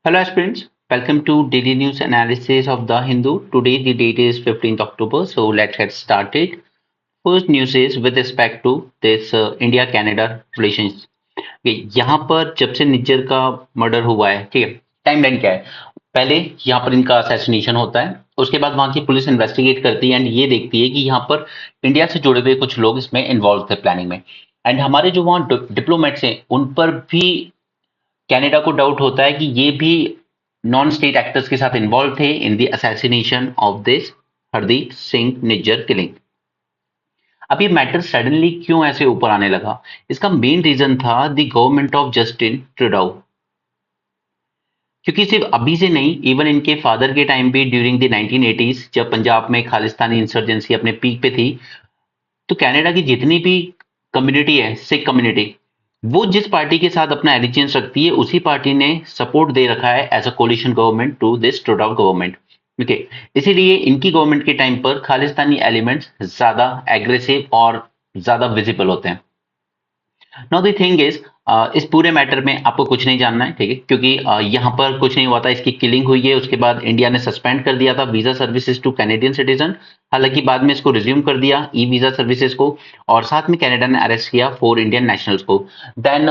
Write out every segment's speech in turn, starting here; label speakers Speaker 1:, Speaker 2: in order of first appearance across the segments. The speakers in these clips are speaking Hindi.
Speaker 1: Hello aspirants, welcome to daily news analysis of The Hindu. Today the date is 15th October, so let's get started. First news is with respect to this India-Canada relations. यहाँ पर जब से निज्जर का मर्डर हुआ है, ठीक है, टाइमलाइन क्या है? पहले यहाँ पर इनका असैसिनेशन होता है, उसके बाद वहां की पुलिस इन्वेस्टिगेट करती है एंड ये देखती है कि यहाँ पर इंडिया से जुड़े हुए कुछ लोग इसमें इन्वॉल्व थे प्लानिंग में। एंड हमारे जो वहाँ डिप्लोमेट्स हैं उन पर भी कनाडा को डाउट होता है कि ये भी नॉन स्टेट एक्टर्स के साथ इन्वॉल्व थे in the assassination of this Hardeep Singh Nijjar killing. अब ये मैटर सडनली क्यों ऐसे ऊपर आने लगा? इसका मेन रीजन था the government of Justin Trudeau, क्योंकि सिर्फ अभी से नहीं, इवन इनके फादर के टाइम भी ड्यूरिंग द 1980s जब पंजाब में खालिस्तानी इंसर्जेंसी अपने पीक पे थी, तो कनाडा की जितनी भी कम्युनिटी है, सिख कम्युनिटी, वो जिस पार्टी के साथ अपना एलिजेंस रखती है उसी पार्टी ने सपोर्ट दे रखा है as a coalition government to this Trudeau government. Okay, इसीलिए इनकी गवर्नमेंट के टाइम पर खालिस्तानी एलिमेंट्स ज्यादा एग्रेसिव और ज्यादा विजिबल होते हैं। नाउ द थिंग इज, इस पूरे मैटर में आपको कुछ नहीं जानना है, ठीक है, क्योंकि यहाँ पर कुछ नहीं हुआ था। इसकी किलिंग हुई है, उसके बाद इंडिया ने सस्पेंड कर दिया था visa services two Canadian citizen. हालांकि बाद में इसको रिज्यूम कर दिया ई वीजा सर्विसेज को, और साथ में कनाडा ने अरेस्ट किया 4 इंडियन नेशनल्स को। देन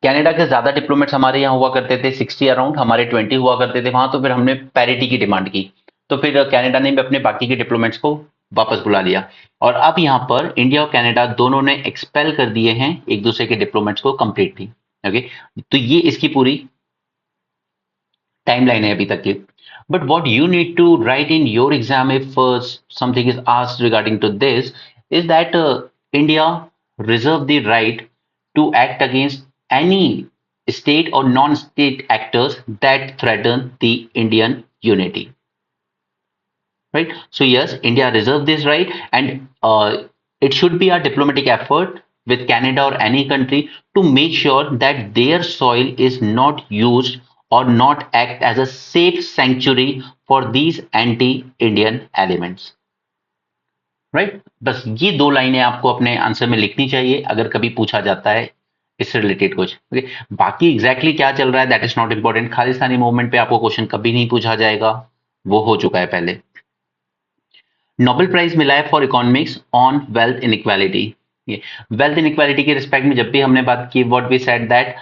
Speaker 1: कनाडा के ज्यादा डिप्लोमेट्स हमारे यहाँ हुआ करते थे, 60 अराउंड, हमारे 20 हुआ करते थे वहां। तो फिर हमने पैरिटी की डिमांड की, तो फिर कनाडा ने भी अपने बाकी के डिप्लोमेट्स को वापस बुला लिया, और अब यहाँ पर इंडिया और कनाडा दोनों ने एक्सपेल कर दिए हैं एक दूसरे के डिप्लोमेट्स को कंप्लीटली। ओके, तो ये इसकी पूरी टाइमलाइन है अभी तक की। But what you need to write in your exam if something is asked regarding to this is that India reserve the right to act against any state or non-state actors that threaten the Indian unity. Right? So yes, India reserve this right, and it should be a diplomatic effort with Canada or any country to make sure that their soil is not used or not act as a safe sanctuary for these anti-Indian elements. Right, बस ये दो लाइनें आपको अपने आंसर में लिखनी चाहिए अगर कभी पूछा जाता है इससे रिलेटेड कुछ। ओके, बाकी एग्जैक्टली क्या चल रहा है that is not important. Khalistani movement पे आपको क्वेश्चन कभी नहीं पूछा जाएगा, वो हो चुका है पहले। नोबेल प्राइज मिला है for economics on wealth inequality. Wealth inequality के रिस्पेक्ट में जब भी हमने बात की, what we said that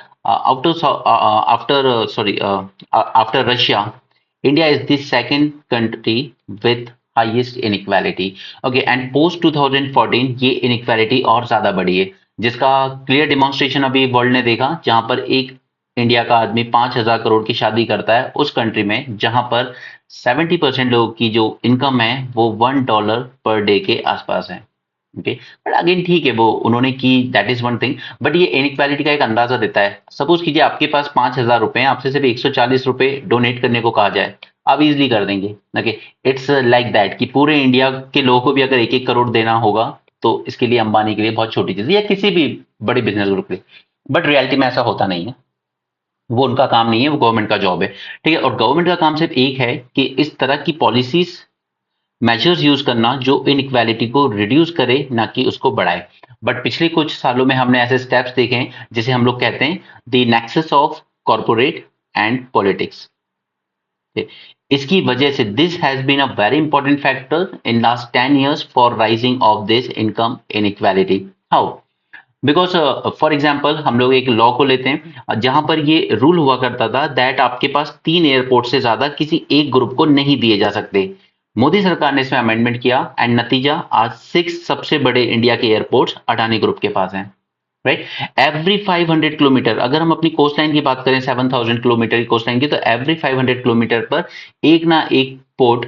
Speaker 1: after Russia, India is the second country with highest inequality. Okay, and post 2014 ये इनइक्वालिटी और ज्यादा बढ़ी है, जिसका क्लियर डिमॉन्स्ट्रेशन अभी वर्ल्ड ने देखा, जहां पर एक इंडिया का आदमी 5,000 करोड़ की शादी करता है उस कंट्री में जहां पर 70% लोगों की जो इनकम है वो $1 पर डे के आसपास है। ओके, बट अगेन ठीक है, वो उन्होंने की, that is one thing, but ये इनइक्वालिटी का एक अंदाजा देता है। सपोज कीजिए आपके पास 5,000 रुपए हैं, आपसे सिर्फ 140 रुपए डोनेट करने को कहा जाए, आप इजिली कर देंगे। ओके, इट्स लाइक दैट कि पूरे इंडिया के लोगों को भी अगर 1-1 करोड़ देना होगा तो इसके लिए अंबानी के लिए बहुत छोटी चीज है, या किसी भी बड़ी बिजनेस ग्रुप के लिए। बट रियलिटी में ऐसा होता नहीं है, वो उनका काम नहीं है, वो गवर्नमेंट का जॉब है, ठीक है। और गवर्नमेंट का काम सिर्फ एक है कि इस तरह की पॉलिसीज मेजर्स यूज करना जो इनइक्वालिटी को रिड्यूस करे, ना कि उसको बढ़ाए। बट पिछले कुछ सालों में हमने ऐसे स्टेप्स देखे हैं जिसे हम लोग कहते हैं the nexus of corporate and politics. इसकी वजह से this has been a very important factor in last 10 years for rising of this income inequality. How? Because for example हम लोग एक लॉ को लेते हैं, जहां पर ये रूल हुआ करता था दैट आपके पास 3 एयरपोर्ट से ज्यादा किसी एक ग्रुप को नहीं दिए जा सकते। मोदी सरकार ने इसमें अमेंडमेंट किया एंड नतीजा आज 6 सबसे बड़े इंडिया के एयरपोर्ट्स अडानी ग्रुप के पास हैं। राइट, एवरी 500 किलोमीटर, अगर हम अपनी कोस्ट लाइन की बात करें 7,000 किलोमीटर की कोस्ट लाइन की, तो एवरी 500 किलोमीटर पर एक ना एक पोर्ट,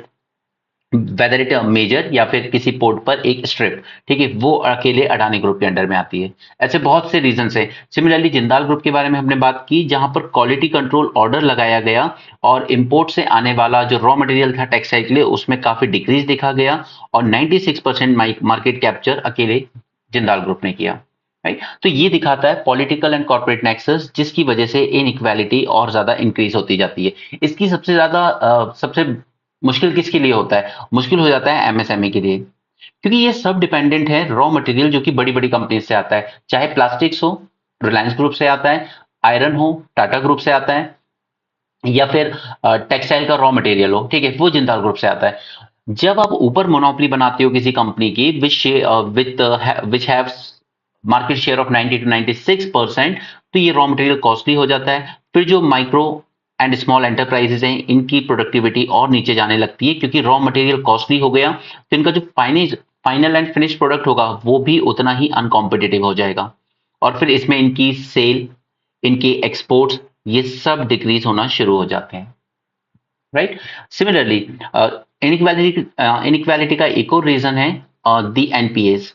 Speaker 1: वेदर इट मेजर या फिर किसी पोर्ट पर एक स्ट्रिप, ठीक है, वो अकेले अडानी ग्रुप के अंडर में आती है। ऐसे बहुत से रीजन है। सिमिलरली जिंदाल ग्रुप के बारे में हमने बात की, जहां पर क्वालिटी कंट्रोल ऑर्डर लगाया गया और इंपोर्ट से आने वाला जो रॉ मटेरियल था टेक्सटाइल के लिए, उसमें काफी डिक्रीज देखा गया, और 96% मार्केट कैप्चर अकेले जिंदाल ग्रुप ने किया। राइट, तो ये दिखाता है पॉलिटिकल एंड कॉर्पोरेट नेक्सस, जिसकी वजह से इनइक्वालिटी और ज्यादा इंक्रीज होती जाती है। इसकी सबसे ज्यादा सबसे मुश्किल किसके लिए होता है? मुश्किल हो जाता है एमएसएमई के लिए, क्योंकि ये सब डिपेंडेंट है रॉ मटेरियल जो कि बड़ी बड़ी कंपनी से आता है, चाहे प्लास्टिक्स हो, रिलायंस ग्रुप से आता है, आयरन हो, टाटा ग्रुप से आता है, या फिर टेक्सटाइल का रॉ मटेरियल हो, ठीक है, वो जिंदाल ग्रुप से आता है। जब आप ऊपर मोनोपोली बनाते हो किसी कंपनी की which have market share of 90 to 96%, तो ये रॉ मटेरियल कॉस्टली हो जाता है। फिर जो माइक्रो एंड स्मॉल एंटरप्राइजेस हैं, इनकी प्रोडक्टिविटी और नीचे जाने लगती है, क्योंकि रॉ मटेरियल कॉस्टली हो गया, तो इनका जो फाइनल एंड फिनिश प्रोडक्ट होगा वो भी उतना ही अनकॉम्पिटिटिव हो जाएगा, और फिर इसमें इनकी सेल, इनकी एक्सपोर्ट्स, ये सब डिक्रीज होना शुरू हो जाते हैं, राइट। सिमिलरली इनइक्वालिटी का एक और रीजन है दी एनपीएस।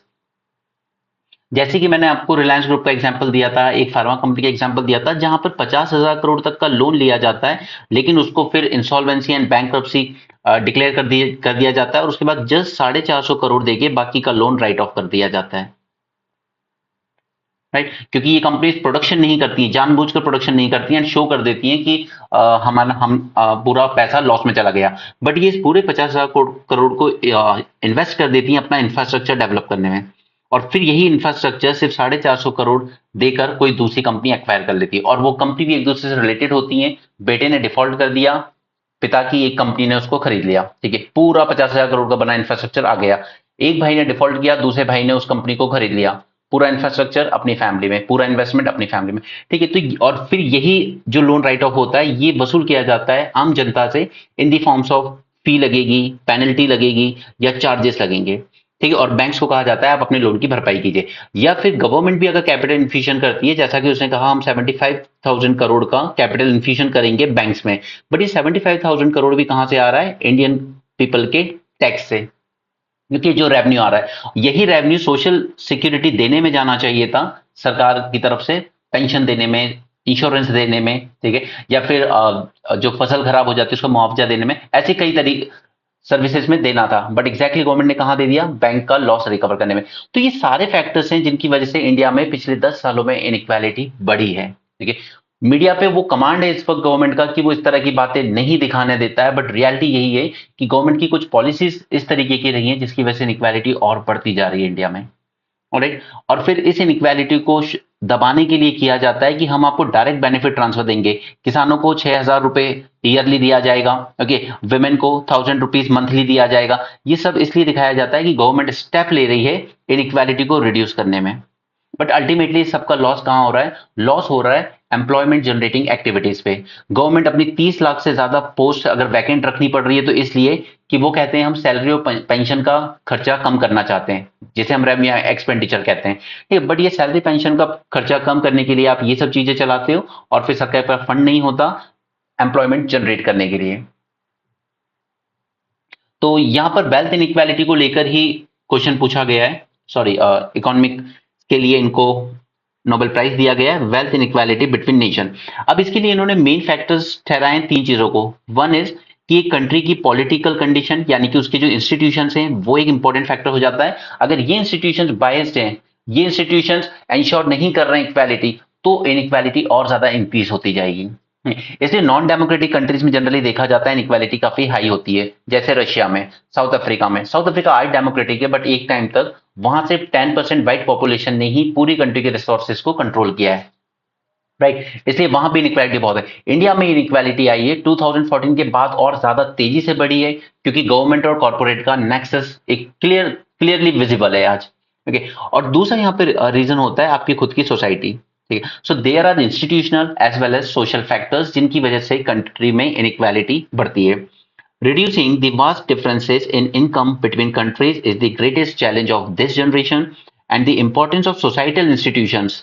Speaker 1: जैसे कि मैंने आपको रिलायंस ग्रुप का एग्जांपल दिया था, एक फार्मा कंपनी का एग्जांपल दिया था, जहां पर 50,000 करोड़ तक का लोन लिया जाता है, लेकिन उसको फिर इंसॉल्वेंसी एंड बैंक्रप्सी डिक्लेयर कर दिया जाता है, और उसके बाद जस्ट 450 करोड़ देके बाकी का लोन राइट ऑफ कर दिया जाता है, राइट। क्योंकि ये कंपनीज प्रोडक्शन नहीं करती है, जानबूझकर प्रोडक्शन नहीं करती हैं, एंड शो कर देती हैं कि हमारा पूरा पैसा लॉस में चला गया, बट ये इस पूरे 50,000 करोड़ को इन्वेस्ट कर देती हैं अपना इंफ्रास्ट्रक्चर डेवलप करने में, और फिर यही इंफ्रास्ट्रक्चर सिर्फ 450 करोड़ देकर कोई दूसरी कंपनी एक्वायर कर लेती है, और वो कंपनी भी एक दूसरे से रिलेटेड होती है। बेटे ने डिफॉल्ट कर दिया, पिता की एक कंपनी ने उसको खरीद लिया, ठीक है, पूरा 50,000 करोड़ का बना इंफ्रास्ट्रक्चर आ गया। एक भाई ने डिफॉल्ट किया, दूसरे भाई ने उस कंपनी को खरीद लिया, पूरा इंफ्रास्ट्रक्चर अपनी फैमिली में, पूरा इन्वेस्टमेंट अपनी फैमिली में, ठीक है। तो और फिर यही जो लोन राइट ऑफ होता है, ये वसूल किया जाता है आम जनता से इन दी फॉर्म्स ऑफ फी लगेगी, पेनल्टी लगेगी, या चार्जेस लगेंगे, ठीक है। और बैंक्स को कहा जाता है आप अपने लोन की भरपाई कीजिए, या फिर गवर्नमेंट भी अगर कैपिटल इन्फ्यूजन करती है, जैसा कि उसने कहा हम 75,000 करोड़ का कैपिटल इन्फ्यूजन करेंगे बैंक्स में, बट ये 75,000 करोड़ भी कहां से आ रहा है? इंडियन पीपल के टैक्स से, क्योंकि जो रेवेन्यू आ रहा है, यही रेवेन्यू सोशल सिक्योरिटी देने में जाना चाहिए था सरकार की तरफ से, पेंशन देने में, इंश्योरेंस देने में, ठीक है, या फिर जो फसल खराब हो जाती है उसका मुआवजा देने में, ऐसे कई तरीके सर्विसेज में देना था, बट एग्जैक्टली गवर्नमेंट ने कहा दे दिया? बैंक का लॉस रिकवर करने में। तो ये सारे फैक्टर्स हैं जिनकी वजह से इंडिया में पिछले 10 सालों में इनइक्वालिटी बढ़ी है, ठीक है। मीडिया पे वो कमांड है इस वक्त गवर्नमेंट का कि वो इस तरह की बातें नहीं दिखाने देता है, बट रियलिटी यही है कि गवर्नमेंट की कुछ पॉलिसीज इस तरीके की रही हैं जिसकी वजह से इनइक्वालिटी और बढ़ती जा रही है इंडिया में, ऑलराइट। और फिर इस इनइक्वालिटी को दबाने के लिए किया जाता है कि हम आपको डायरेक्ट बेनिफिट ट्रांसफर देंगे, किसानों को 6,000 रुपए ईयरली दिया जाएगा, ओके, वुमेन को 1,000 रुपीज मंथली दिया जाएगा। ये सब इसलिए दिखाया जाता है कि गवर्नमेंट स्टेप ले रही है इनइक्वालिटी को रिड्यूस करने में, बट अल्टीमेटली सबका लॉस कहां हो रहा है? लॉस हो रहा है एम्प्लॉयमेंट जनरेटिंग एक्टिविटीज पे। गवर्नमेंट अपनी 30 लाख से ज्यादा पोस्ट अगर वैकेंट रखनी पड़ रही है, तो इसलिए कि वो कहते हैं हम सैलरी और पेंशन का खर्चा कम करना चाहते हैं, जिसे हम रेवेन्यू एक्सपेंडिचर कहते हैं, ठीक है। बट ये सैलरी पेंशन का खर्चा कम करने के लिए आप ये सब चीजें चलाते हो, और फिर सरकार के पास फंड नहीं होता एम्प्लॉयमेंट जनरेट करने के लिए। तो यहां पर वेल्थ इनइक्वालिटी को लेकर ही क्वेश्चन पूछा गया है, सॉरी, इकोनॉमिक के लिए इनको नोबेल प्राइज दिया गया है, वेल्थ इनइक्वालिटी बिटवीन नेशन। अब इसके लिए इन्होंने मेन फैक्टर्स ठहराए हैं तीन चीजों को। वन इज कि एक कंट्री की पॉलिटिकल कंडीशन, यानी कि उसके जो इंस्टीट्यूशंस हैं वो एक इंपॉर्टेंट फैक्टर हो जाता है। अगर ये इंस्टीट्यूशंस बायस्ड हैं, ये इंस्टीट्यूशंस इंश्योर नहीं कर रहे हैं इक्वालिटी, तो इनइक्वालिटी और ज्यादा इंक्रीज होती जाएगी। इसलिए नॉन डेमोक्रेटिक कंट्रीज में जनरली देखा जाता है इनइक्वालिटी काफी हाई होती है, जैसे रशिया में, साउथ अफ्रीका में। साउथ अफ्रीका आज डेमोक्रेटिक है, बट एक टाइम तक वहां से 10% व्हाइट पॉपुलेशन ने ही पूरी कंट्री के रिसोर्सेज को कंट्रोल किया है, राइट। इसलिए वहां भी इनइक्वालिटी बहुत है। इंडिया में इनइक्वालिटी आई है 2014 के बाद और ज्यादा तेजी से बढ़ी है, क्योंकि गवर्नमेंट और कॉर्पोरेट का नेक्सस एक क्लियरली विजिबल है आज, ओके। और दूसरा यहाँ पे रीजन होता है आपकी खुद की सोसाइटी, ठीक है। So there are institutional as well as social factors जिनकी वजह से कंट्री में इनइक्वालिटी बढ़ती है। Reducing the vast differences in income between countries is the greatest challenge of this generation, and the importance of societal institutions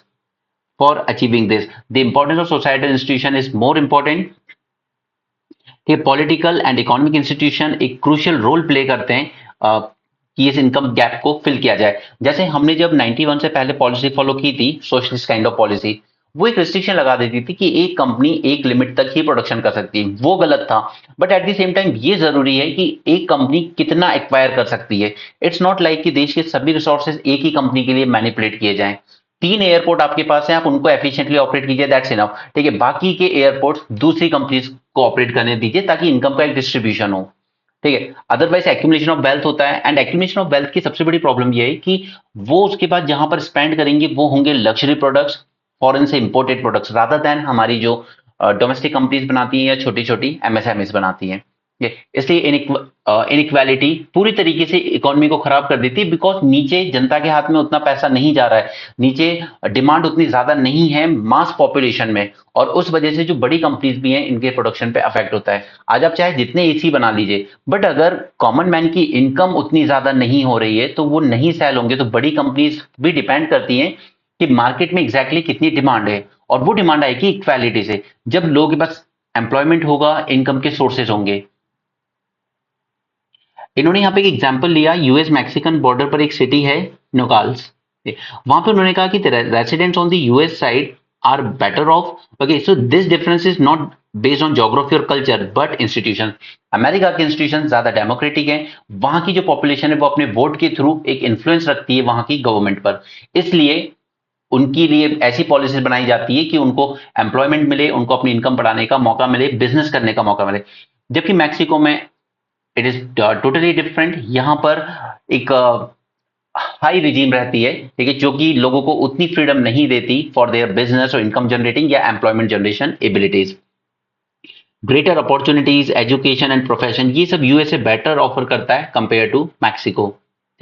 Speaker 1: for achieving this. The importance of societal institution is more important कि पॉलिटिकल एंड इकोनॉमिक इंस्टीट्यूशन एक क्रूशियल रोल प्ले करते हैं कि इस इनकम गैप को फिल किया जाए। जैसे हमने जब 91 से पहले पॉलिसी फॉलो की थी, सोशलिस्ट काइंड ऑफ पॉलिसी, वो एक रिस्ट्रिक्शन लगा देती थी कि एक कंपनी एक लिमिट तक ही प्रोडक्शन कर सकती है, वो गलत था। But at the same time ये जरूरी है कि एक कंपनी कितना एक्वायर कर सकती है। इट्स नॉट लाइक कि देश के सभी रिसोर्सेज एक ही कंपनी के लिए मैनिपुलेट किए जाएं। 3 एयरपोर्ट आपके पास है, आप उनको एफिशिएंटली ऑपरेट कीजिए, दैट्स इनफ, ठीक है। बाकी के एयरपोर्ट दूसरी कंपनीज को ऑपरेट करने दीजिए ताकि इनकम का एक डिस्ट्रीब्यूशन हो, ठीक है। अदरवाइज एक्यूमुलेशन ऑफ वेल्थ होता है, एंड एक्यूमुलेशन ऑफ वेल्थ की सबसे बड़ी प्रॉब्लम ये है कि वो उसके बाद जहां पर स्पेंड करेंगे वो होंगे लग्जरी प्रोडक्ट्स, फॉरेन से इंपोर्टेड प्रोडक्ट्स, रादर देन हमारी जो डोमेस्टिक कंपनीज बनाती हैं या छोटी छोटी एमएसएमईज बनाती हैं। इसलिए इनइक्वालिटी पूरी तरीके से इकोनॉमी को खराब कर देती है, बिकॉज नीचे जनता के हाथ में उतना पैसा नहीं जा रहा है, नीचे डिमांड उतनी ज्यादा नहीं है मास पॉपुलेशन में, और उस वजह से जो बड़ी कंपनीज भी हैं इनके प्रोडक्शन पे अफेक्ट होता है। आज आप चाहे जितने एसी बना लीजिए, बट अगर कॉमन मैन की इनकम उतनी ज्यादा नहीं हो रही है तो वो नहीं सेल होंगे। तो बड़ी कंपनीज भी डिपेंड करती हैं कि मार्केट में एग्जैक्टली कितनी डिमांड है, और वो डिमांड आएगी इक्वालिटी से। जब लोगों के पास एम्प्लॉयमेंट होगा, इनकम के सोर्सेज होंगे। इन्होंने यहाँ पे एक एग्जांपल लिया, यूएस मैक्सिकन बॉर्डर पर एक सिटी है नोकाल्स। वहां पे उन्होंने कहा कि residents on the US side are better off. Okay, so this difference is not based on geography और कल्चर बट इंस्टीट्यूशन। अमेरिका के इंस्टीट्यूशन ज्यादा डेमोक्रेटिक है, वहां की जो पॉपुलेशन है वो अपने वोट के थ्रू एक इन्फ्लुएंस रखती है वहां की गवर्नमेंट पर, इसलिए उनके लिए ऐसी पॉलिसीज बनाई जाती है कि उनको एम्प्लॉयमेंट मिले, उनको अपनी इनकम बढ़ाने का मौका मिले, बिजनेस करने का मौका मिले। जबकि मैक्सिको में इट इज टोटली डिफरेंट। यहां पर एक हाई रिजीम रहती है, ठीक है, जो कि लोगों को उतनी फ्रीडम नहीं देती फॉर देयर बिजनेस और इनकम जनरेटिंग या employment generation abilities. Greater opportunities, education and profession, ये सब यूएसए बेटर ऑफर करता है कंपेयर टू मैक्सिको।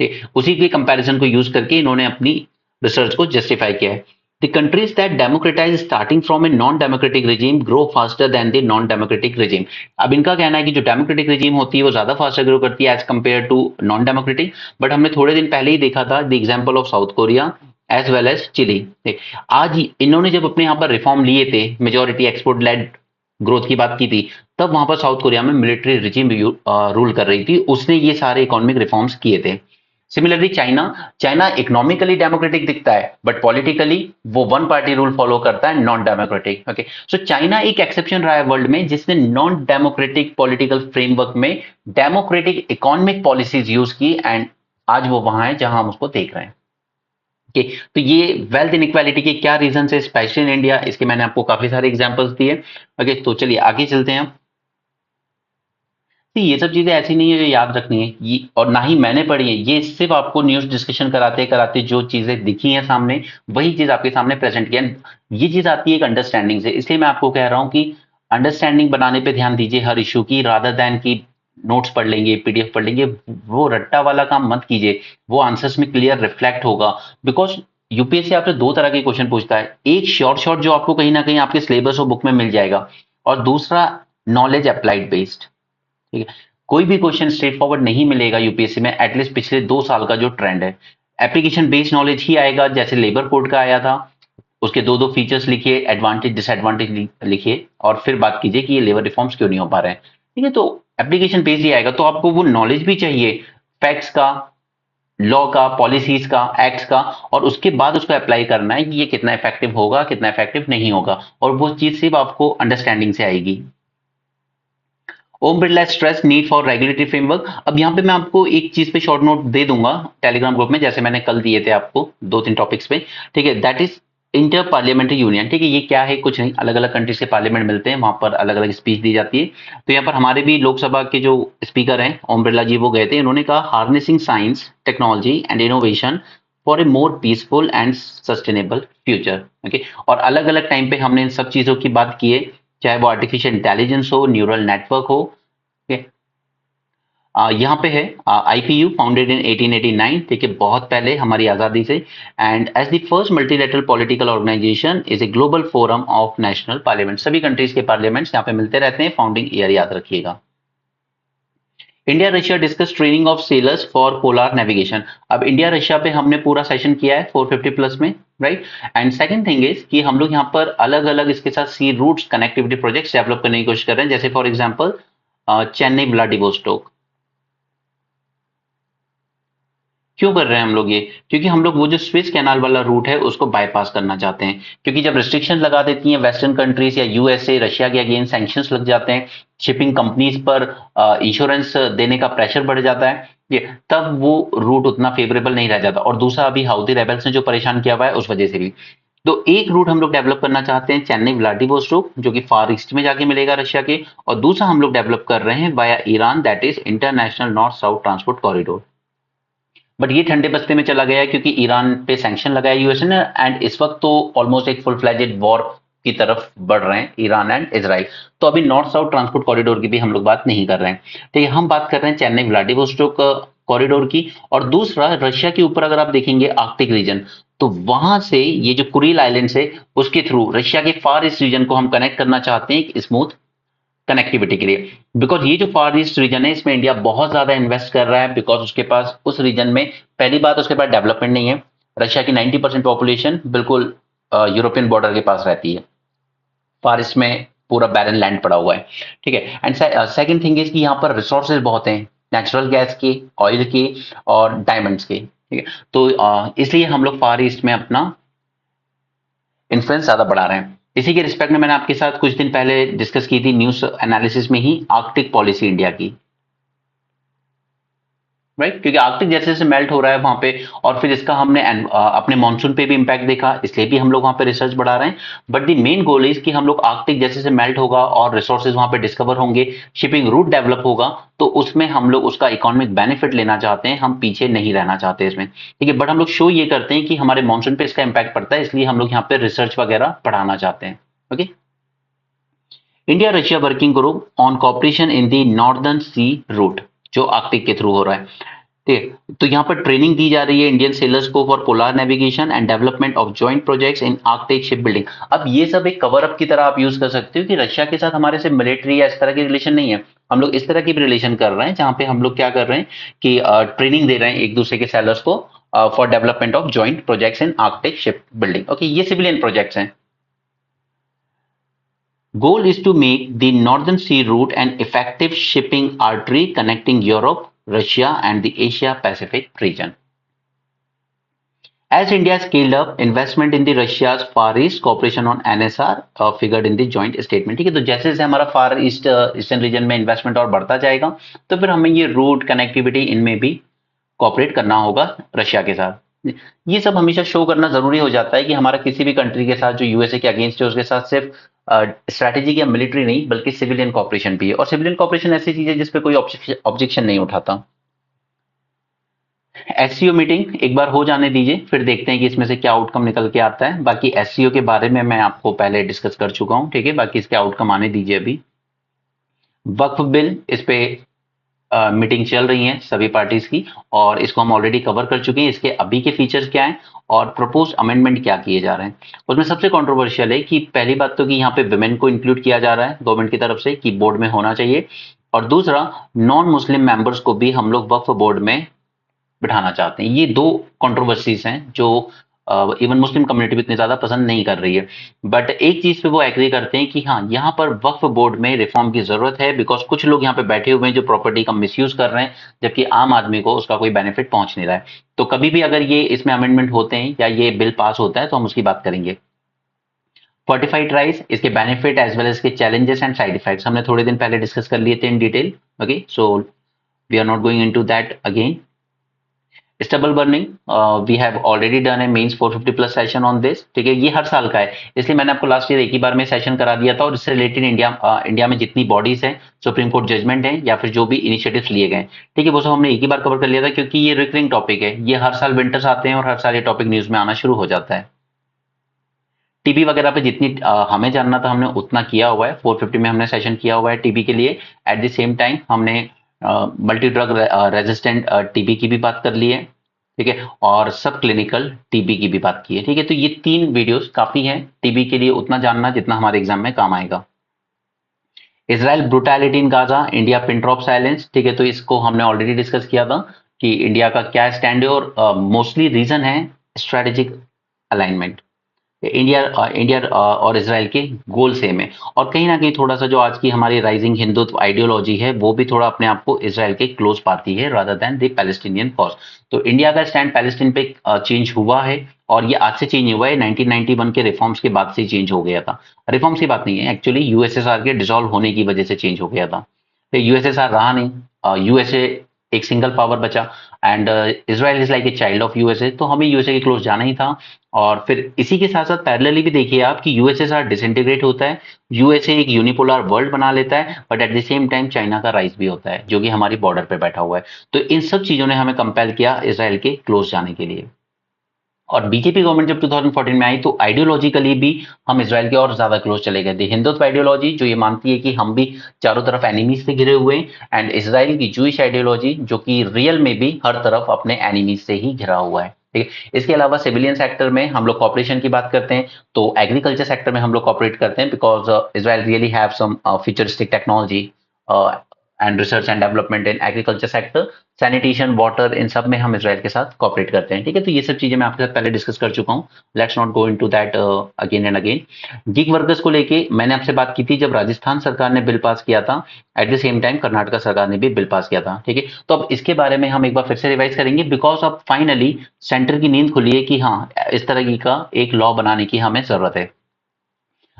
Speaker 1: ठीक, उसी के कंपैरिजन को यूज करके इन्होंने अपनी रिसर्च को जस्टिफाई किया है। The countries that democratize starting from a non-democratic regime grow faster than the non-democratic regime. अब इनका कहना है कि जो डेमोक्रेटिक regime होती है वो ज्यादा फास्टर ग्रो करती है as compare to non democratic. But हमने थोड़े दिन पहले ही देखा था the example of South Korea as well as Chile. आज इन्होंने जब अपने यहाँ पर रिफॉर्म लिए थे, मेजोरिटी एक्सपोर्ट लेड ग्रोथ की बात की थी, तब वहां पर साउथ कोरिया में मिलिट्री रिजीम रूल कर रही थी, उसने ये सारे इकोनॉमिक रिफॉर्म्स किए थे। Similarly China, China economically democratic दिखता है बट पॉलिटिकली वो वन पार्टी रूल फॉलो करता है, non democratic. Okay, so China एक एक्सेप्शन रहा है वर्ल्ड में जिसने नॉन डेमोक्रेटिक पॉलिटिकल फ्रेमवर्क में डेमोक्रेटिक इकोनॉमिक पॉलिसीज यूज की, एंड आज वो वहां है जहां हम उसको देख रहे हैं। ओके, तो ये वेल्थ इनइक्वालिटी के क्या रीजन है स्पेशली इन इंडिया, इसके मैंने आपको काफी सारे एग्जांपल्स दिए। ओके, तो चलिए आगे चलते हैं। तो ये सब चीजें ऐसी नहीं है जो याद रखनी है, ये और ना ही मैंने पढ़ी है, ये सिर्फ आपको न्यूज डिस्कशन कराते कराते जो चीजें दिखी हैं सामने वही चीज आपके सामने प्रेजेंट किया। ये चीज आती है एक अंडरस्टैंडिंग से, इसलिए मैं आपको कह रहा हूँ कि अंडरस्टैंडिंग बनाने पे ध्यान दीजिए हर इशू की, रादर दैन की नोट्स पढ़ लेंगे, पीडीएफ पढ़ लेंगे, वो रट्टा वाला काम मत कीजिए, वो आंसर्स में क्लियर रिफ्लेक्ट होगा। बिकॉज यूपीएससी आपसे दो तरह के क्वेश्चन पूछता है, एक शॉर्ट शॉर्ट जो आपको कहीं ना कहीं आपके सिलेबस और बुक में मिल जाएगा, और दूसरा नॉलेज अप्लाइड बेस्ड। ठीक है, कोई भी क्वेश्चन स्ट्रेट फॉरवर्ड नहीं मिलेगा यूपीएससी में, एटलीस्ट पिछले 2 साल का जो ट्रेंड है। एप्लीकेशन बेस्ड नॉलेज ही आएगा, जैसे लेबर कोड का आया था, उसके दो फीचर्स लिखिए, एडवांटेज डिसएडवांटेज लिखिए, और फिर बात कीजिए कि ये लेबर रिफॉर्म्स क्यों नहीं हो पा रहे हैं। ठीक है, तो एप्लीकेशन बेस्ड ही आएगा, तो आपको वो नॉलेज भी चाहिए फैक्ट्स का, लॉ का, पॉलिसीज का, एक्ट्स का, और उसके बाद उसको अप्लाई करना है कि ये कितना इफेक्टिव होगा, कितना इफेक्टिव नहीं होगा, और वो चीज सिर्फ आपको अंडरस्टैंडिंग से आएगी। Om Birla stress need for regulatory framework. अब यहाँ पे मैं आपको एक चीज पे शॉर्ट नोट दे दूंगा टेलीग्राम ग्रुप में, जैसे मैंने कल दिए थे आपको 2-3 टॉपिक्स पे। ठीक है, that is inter parliamentary union. ठीक है, ये क्या है, कुछ नहीं, अलग अलग कंट्रीज के पार्लियामेंट मिलते हैं, वहां पर अलग अलग स्पीच दी जाती है। तो यहाँ पर हमारे भी लोकसभा के जो स्पीकर हैं ओम बिरला जी, वो गए थे, उन्होंने कहा harnessing science technology and innovation for a more peaceful and sustainable future. Okay, और अलग अलग टाइम पे हमने इन सब चीजों की बात की है, चाहे वो आर्टिफिशियल इंटेलिजेंस हो, न्यूरल नेटवर्क हो। यहाँ पे है आईपीयू फाउंडेड इन 1889, ठीक है, बहुत पहले हमारी आजादी से, and as the first multilateral political organisation is a global forum of national parliament. सभी कंट्रीज के पार्लियामेंट्स यहाँ पे मिलते रहते हैं, फाउंडिंग ईयर याद रखिएगा। India Russia discuss training of sailors for polar navigation. अब इंडिया रशिया पे हमने पूरा सेशन किया है 450 प्लस में, right. And second thing is कि हम लोग यहाँ पर अलग अलग इसके साथ sea routes connectivity projects develop करने की कोशिश कर रहे हैं, जैसे फॉर एग्जाम्पल चेन्नई व्लादिवोस्टोक। क्यों कर रहे हैं हम लोग ये, क्योंकि हम लोग वो जो स्विस कैनाल वाला रूट है उसको बाईपास करना चाहते हैं, क्योंकि जब रिस्ट्रिक्शन लगा देती हैं वेस्टर्न कंट्रीज या यूएसए, रशिया के अगेंस्ट सैंक्शंस लग जाते हैं, शिपिंग कंपनीज पर इंश्योरेंस देने का प्रेशर बढ़ जाता है, ये तब वो रूट उतना फेवरेबल नहीं रह जाता। और दूसरा अभी हाउथी रेबल्स ने जो परेशान किया हुआ है उस वजह से भी। तो एक रूट हम लोग डेवलप करना चाहते हैं चेन्नई व्लादिवोस्टोक, जो कि फार ईस्ट में जाके मिलेगा रशिया के, और दूसरा हम लोग डेवलप कर रहे हैं via Iran, that is international north south transport corridor. But ये ठंडे बस्ते में चला गया है क्योंकि ईरान पे सैंक्शन लगाया यूएसए ने, एंड इस वक्त तो ऑलमोस्ट एक फुल फ्लैजेड वॉर की तरफ बढ़ रहे हैं ईरान एंड इजराइल। तो अभी नॉर्थ साउथ ट्रांसपोर्ट कॉरिडोर की भी हम लोग बात नहीं कर रहे हैं। ठीक है, हम बात कर रहे हैं चेन्नई व्लादिवोस्टोक कॉरिडोर की। और दूसरा रशिया के ऊपर अगर आप देखेंगे आर्कटिक रीजन, तो वहां से ये जो कुरिल आइलैंड है उसके थ्रू रशिया के फार ईस्ट रीजन को हम कनेक्ट करना चाहते हैं एक स्मूथ कनेक्टिविटी के लिए। बिकॉज ये जो फार ईस्ट रीजन है इसमें इंडिया बहुत ज्यादा इन्वेस्ट कर रहा है, बिकॉज उसके पास उस रीजन में पहली बात उसके पास डेवलपमेंट नहीं है। रशिया की 90% पॉपुलेशन बिल्कुल यूरोपियन बॉर्डर के पास रहती है, फार ईस्ट में पूरा बैरन लैंड पड़ा हुआ है। ठीक है, एंड सेकंड थिंग इज कि यहाँ पर रिसोर्सेज बहुत हैं, नेचुरल गैस के, ऑयल के और डायमंड्स के। ठीक है, तो इसलिए हम लोग फार ईस्ट में अपना इन्फ्लुएंस ज्यादा बढ़ा रहे हैं। इसी के रिस्पेक्ट में मैंने आपके साथ कुछ दिन पहले डिस्कस की थी न्यूज एनालिसिस में ही आर्कटिक पॉलिसी इंडिया की, राइट। क्योंकि आर्कटिक जैसे जैसे मेल्ट हो रहा है वहां पे, और फिर इसका हमने अपने मानसून पे भी इम्पैक्ट देखा, इसलिए भी हम लोग वहां पे रिसर्च बढ़ा रहे हैं। But the main goal is कि हम लोग आर्कटिक जैसे जैसे मेल्ट होगा और रिसोर्सेज वहां पे डिस्कवर होंगे, शिपिंग रूट डेवलप होगा, तो उसमें हम लोग उसका इकोनॉमिक बेनिफिट लेना चाहते हैं, हम पीछे नहीं रहना चाहते इसमें। ठीक है, बट हम लोग शो ये करते हैं कि हमारे मानसून पे इसका इम्पैक्ट पड़ता है, इसलिए हम लोग यहाँ पे रिसर्च वगैरह बढ़ाना चाहते हैं। Okay, India Russia working group on cooperation in the northern sea route, जो आर्कटिक के थ्रू हो रहा है। ठीक है, तो यहाँ पर ट्रेनिंग दी जा रही है इंडियन सेलर्स को for polar navigation and development of joint projects in Arctic ship building. अब ये सब एक कवर अप की तरह आप यूज कर सकते हो कि रशिया के साथ हमारे से मिलिट्री या इस तरह की रिलेशन नहीं है, हम लोग इस तरह की भी रिलेशन कर रहे हैं जहां पे हम लोग क्या कर रहे हैं कि ट्रेनिंग दे रहे हैं एक दूसरे के सेलर्स को for development of joint projects in Arctic ship building. Okay, ये सिविलियन प्रोजेक्ट्स हैं। Goal is to make the Northern Sea route an effective shipping artery connecting Europe, Russia, and the Asia Pacific region. As India scaled up investment in the Russia's Far East, cooperation on NSR figured in the joint statement। ठीक है, तो जैसे जैसे हमारा फार ईस्ट ईस्टर्न रीजन में इन्वेस्टमेंट और बढ़ता जाएगा, तो फिर हमें ये रूट कनेक्टिविटी इनमें भी कॉपरेट करना होगा रशिया के साथ। ये सब हमेशा शो करना जरूरी हो जाता है कि हमारा किसी भी कंट्री के साथ जो यूएसए के अगेंस्ट है उसके साथ सिर्फ स्ट्रैटेजिक या मिलिट्री नहीं बल्कि सिविलियन कॉपरेशन भी है। और सिविलियन कॉपरेशन ऐसी चीज है जिसपे कोई ऑब्जेक्शन नहीं उठाता। एससीओ मीटिंग एक बार हो जाने दीजिए, फिर देखते हैं कि इसमें से क्या आउटकम निकल के आता है। बाकी एससीओ के बारे में मैं आपको पहले डिस्कस कर चुका हूं। ठीक है, बाकी इसके आउटकम आने दीजिए। अभी वक्फ बिल, इस पे मीटिंग चल रही है सभी पार्टीज की, और इसको हम ऑलरेडी कवर कर चुके हैं। इसके अभी के फीचर्स क्या हैं और प्रपोज अमेंडमेंट क्या किए जा रहे हैं। उसमें सबसे कंट्रोवर्शियल है कि पहली बात तो कि यहाँ पे विमेन को इंक्लूड किया जा रहा है गवर्नमेंट की तरफ से कि बोर्ड में होना चाहिए, और दूसरा नॉन मुस्लिम मेंबर्स को भी हम लोग वक्फ बोर्ड में बिठाना चाहते हैं। ये दो कंट्रोवर्सीज हैं जो इवन मुस्लिम कम्युनिटी भी इतनी ज्यादा पसंद नहीं कर रही है। बट एक चीज पे वो एग्री करते हैं कि हाँ, यहाँ पर वक्फ बोर्ड में रिफॉर्म की जरूरत है, बिकॉज कुछ लोग यहाँ पे बैठे हुए हैं जो प्रॉपर्टी का मिसयूज कर रहे हैं, जबकि आम आदमी को उसका कोई बेनिफिट पहुंच नहीं रहा है। तो कभी भी अगर ये इसमें अमेंडमेंट होते हैं या ये बिल पास होता है तो हम उसकी बात करेंगे। फोर्टिफाइड राइस, इसके बेनिफिट एज वेल एज इसके चैलेंजेस एंड साइड इफेक्ट्स हमने थोड़े दिन पहले डिस्कस कर लिए थे in detail. Okay, so we are not going into that again. Stubble burning, we have already done a mains 450 plus session on this. ठीक है, ये हर साल का है, इसलिए मैंने आपको लास्ट ईयर एक ही बार में सेशन करा दिया था। और इससे रिलेटेड इंडिया में जितनी बॉडीज हैं, सुप्रीम कोर्ट जजमेंट है या फिर जो भी इनिशिएटिव्स लिए गए, ठीक है, वो सब हमने एक ही बार कवर कर लिया था, क्योंकि ये रिकरिंग टॉपिक है। ये हर साल विंटर्स आते हैं और हर साल ये टॉपिक न्यूज में आना शुरू हो जाता है। टीबी वगैरह पे जितनी हमें जानना था हमने उतना किया हुआ है। 450 में हमने सेशन किया हुआ है टीबी के लिए। एट द सेम टाइम हमने मल्टी ड्रग रेजिस्टेंट टीबी की भी बात कर ली है। ठीक है, और सब क्लिनिकल टीबी की भी बात की है। ठीक है, तो ये 3 वीडियोस काफी हैं टीबी के लिए उतना जानना जितना हमारे एग्जाम में काम आएगा। Israel brutality in Gaza, India pin drop silence. ठीक है, तो इसको हमने ऑलरेडी डिस्कस किया था कि इंडिया का क्या स्टैंड है, और मोस्टली रीजन है स्ट्रेटेजिक अलाइनमेंट। इंडिया और इसराइल के गोल सेम है, और कहीं ना कहीं थोड़ा सा जो आज की हमारी राइजिंग हिंदुत्व आइडियोलॉजी है वो भी थोड़ा अपने आप को इसराइल के क्लोज पाती है rather than the Palestinian cause. तो इंडिया का स्टैंड पैलेस्टीन पे चेंज हुआ है, और ये आज से चेंज हुआ है, 1991 के रिफॉर्म्स के बाद से चेंज हो गया था। रिफॉर्म्स की बात नहीं है, एक्चुअली यूएसएसआर के डिसॉल्व होने की वजह से चेंज हो गया था। तो यूएसएसआर रहा नहीं, यूएसए एक सिंगल पावर बचा, and Israel is like a child of USA, तो हमें यूएसए के क्लोज जाना ही था। और फिर इसी के साथ साथ पैरेलली भी देखिए आप कि यूएसएसआर डिसइंटीग्रेट होता है, यूएसए एक यूनिपोलर वर्ल्ड बना लेता है, but at the same time China का राइज भी होता है जो कि हमारी बॉर्डर पे बैठा हुआ है। तो इन सब चीजों ने हमें कंपेल किया इसराइल के क्लोज जाने के लिए। और बीजेपी गवर्नमेंट जब 2014 में आई तो आइडियोलॉजिकली भी हम इसराइल के और ज्यादा क्लोज चले गए थे। हिंदुत्व आइडियोलॉजी जो ये मानती है कि हम भी चारों तरफ एनिमीज से घिरे हुए हैं, एंड इसराइल की जूइश आइडियोलॉजी जो कि रियल में भी हर तरफ अपने एनिमीज से ही घिरा हुआ है। ठीक है, इसके अलावा सिविलियन सेक्टर में हम लोग कॉपरेशन की बात करते हैं तो एग्रीकल्चर सेक्टर में हम लोग कॉपरेट करते हैं because Israel really have some futuristic technology and research and development in agriculture sector, sanitation, water, in सब में हम इसराइल के साथ कॉपरेट करते हैं। ठीक है, तो ये सब चीजें मैं आपके साथ पहले डिस्कस कर चुका हूँ, let's not go into that again and again. Gig workers को लेके मैंने आपसे बात की थी जब राजस्थान सरकार ने बिल पास किया था, eight the same time Karnataka सरकार ने भी बिल पास किया था। ठीक है, तो अब इसके बारे में हम एक बार फिर से रिवाइज करेंगे बिकॉज अब फाइनली सेंटर की नींद खुली है कि हाँ इस तरह का एक लॉ बनाने की हमें जरूरत है।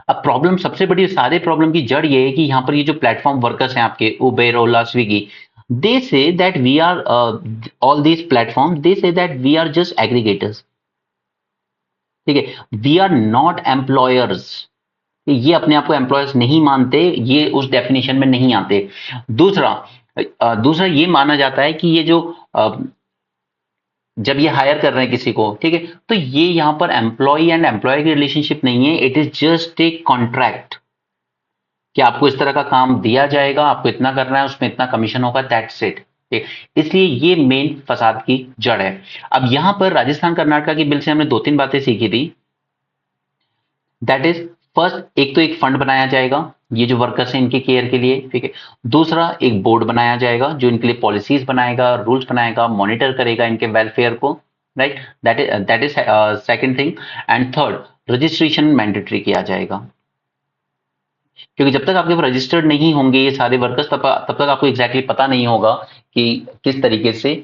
Speaker 1: अब प्रॉब्लम सबसे बड़ी सारे प्रॉब्लम की जड़ ये है कि यहाँ पर ये जो प्लेटफॉर्म वर्कर्स हैं आपके Uber, Ola, Swiggy, they say that we are all these platforms, they say that we are just aggregators। ठीक है, we are not employers। ये अपने आप को एम्प्लॉयर्स नहीं मानते, ये उस डेफिनेशन में नहीं आते। दूसरा दूसरा ये माना जाता है कि ये जो जब ये हायर कर रहे हैं किसी को, ठीक है, तो ये यहाँ पर एम्प्लॉय एंड एम्प्लॉय की रिलेशनशिप नहीं है, it is just a contract कि आपको इस तरह का काम दिया जाएगा, आपको इतना करना है, उसमें इतना कमीशन होगा, दैट्स इट। इसलिए ये मेन फसाद की जड़ है। अब यहां पर राजस्थान कर्नाटक की बिल से हमने दो तीन बातें सीखी थी, दैट इज फर्स्ट, एक तो एक फंड बनाया जाएगा ये जो वर्कर्स हैं इनके केयर के लिए। ठीक है, दूसरा एक बोर्ड बनाया जाएगा जो इनके लिए पॉलिसीज बनाएगा, रूल्स बनाएगा, मॉनिटर करेगा इनके वेलफेयर को, right, that is second thing. And third, registration mandatory किया जाएगा, क्योंकि जब तक आपके रजिस्टर्ड नहीं होंगे ये सारे वर्कर्स तब तक आपको एग्जैक्टली पता नहीं होगा कि किस तरीके से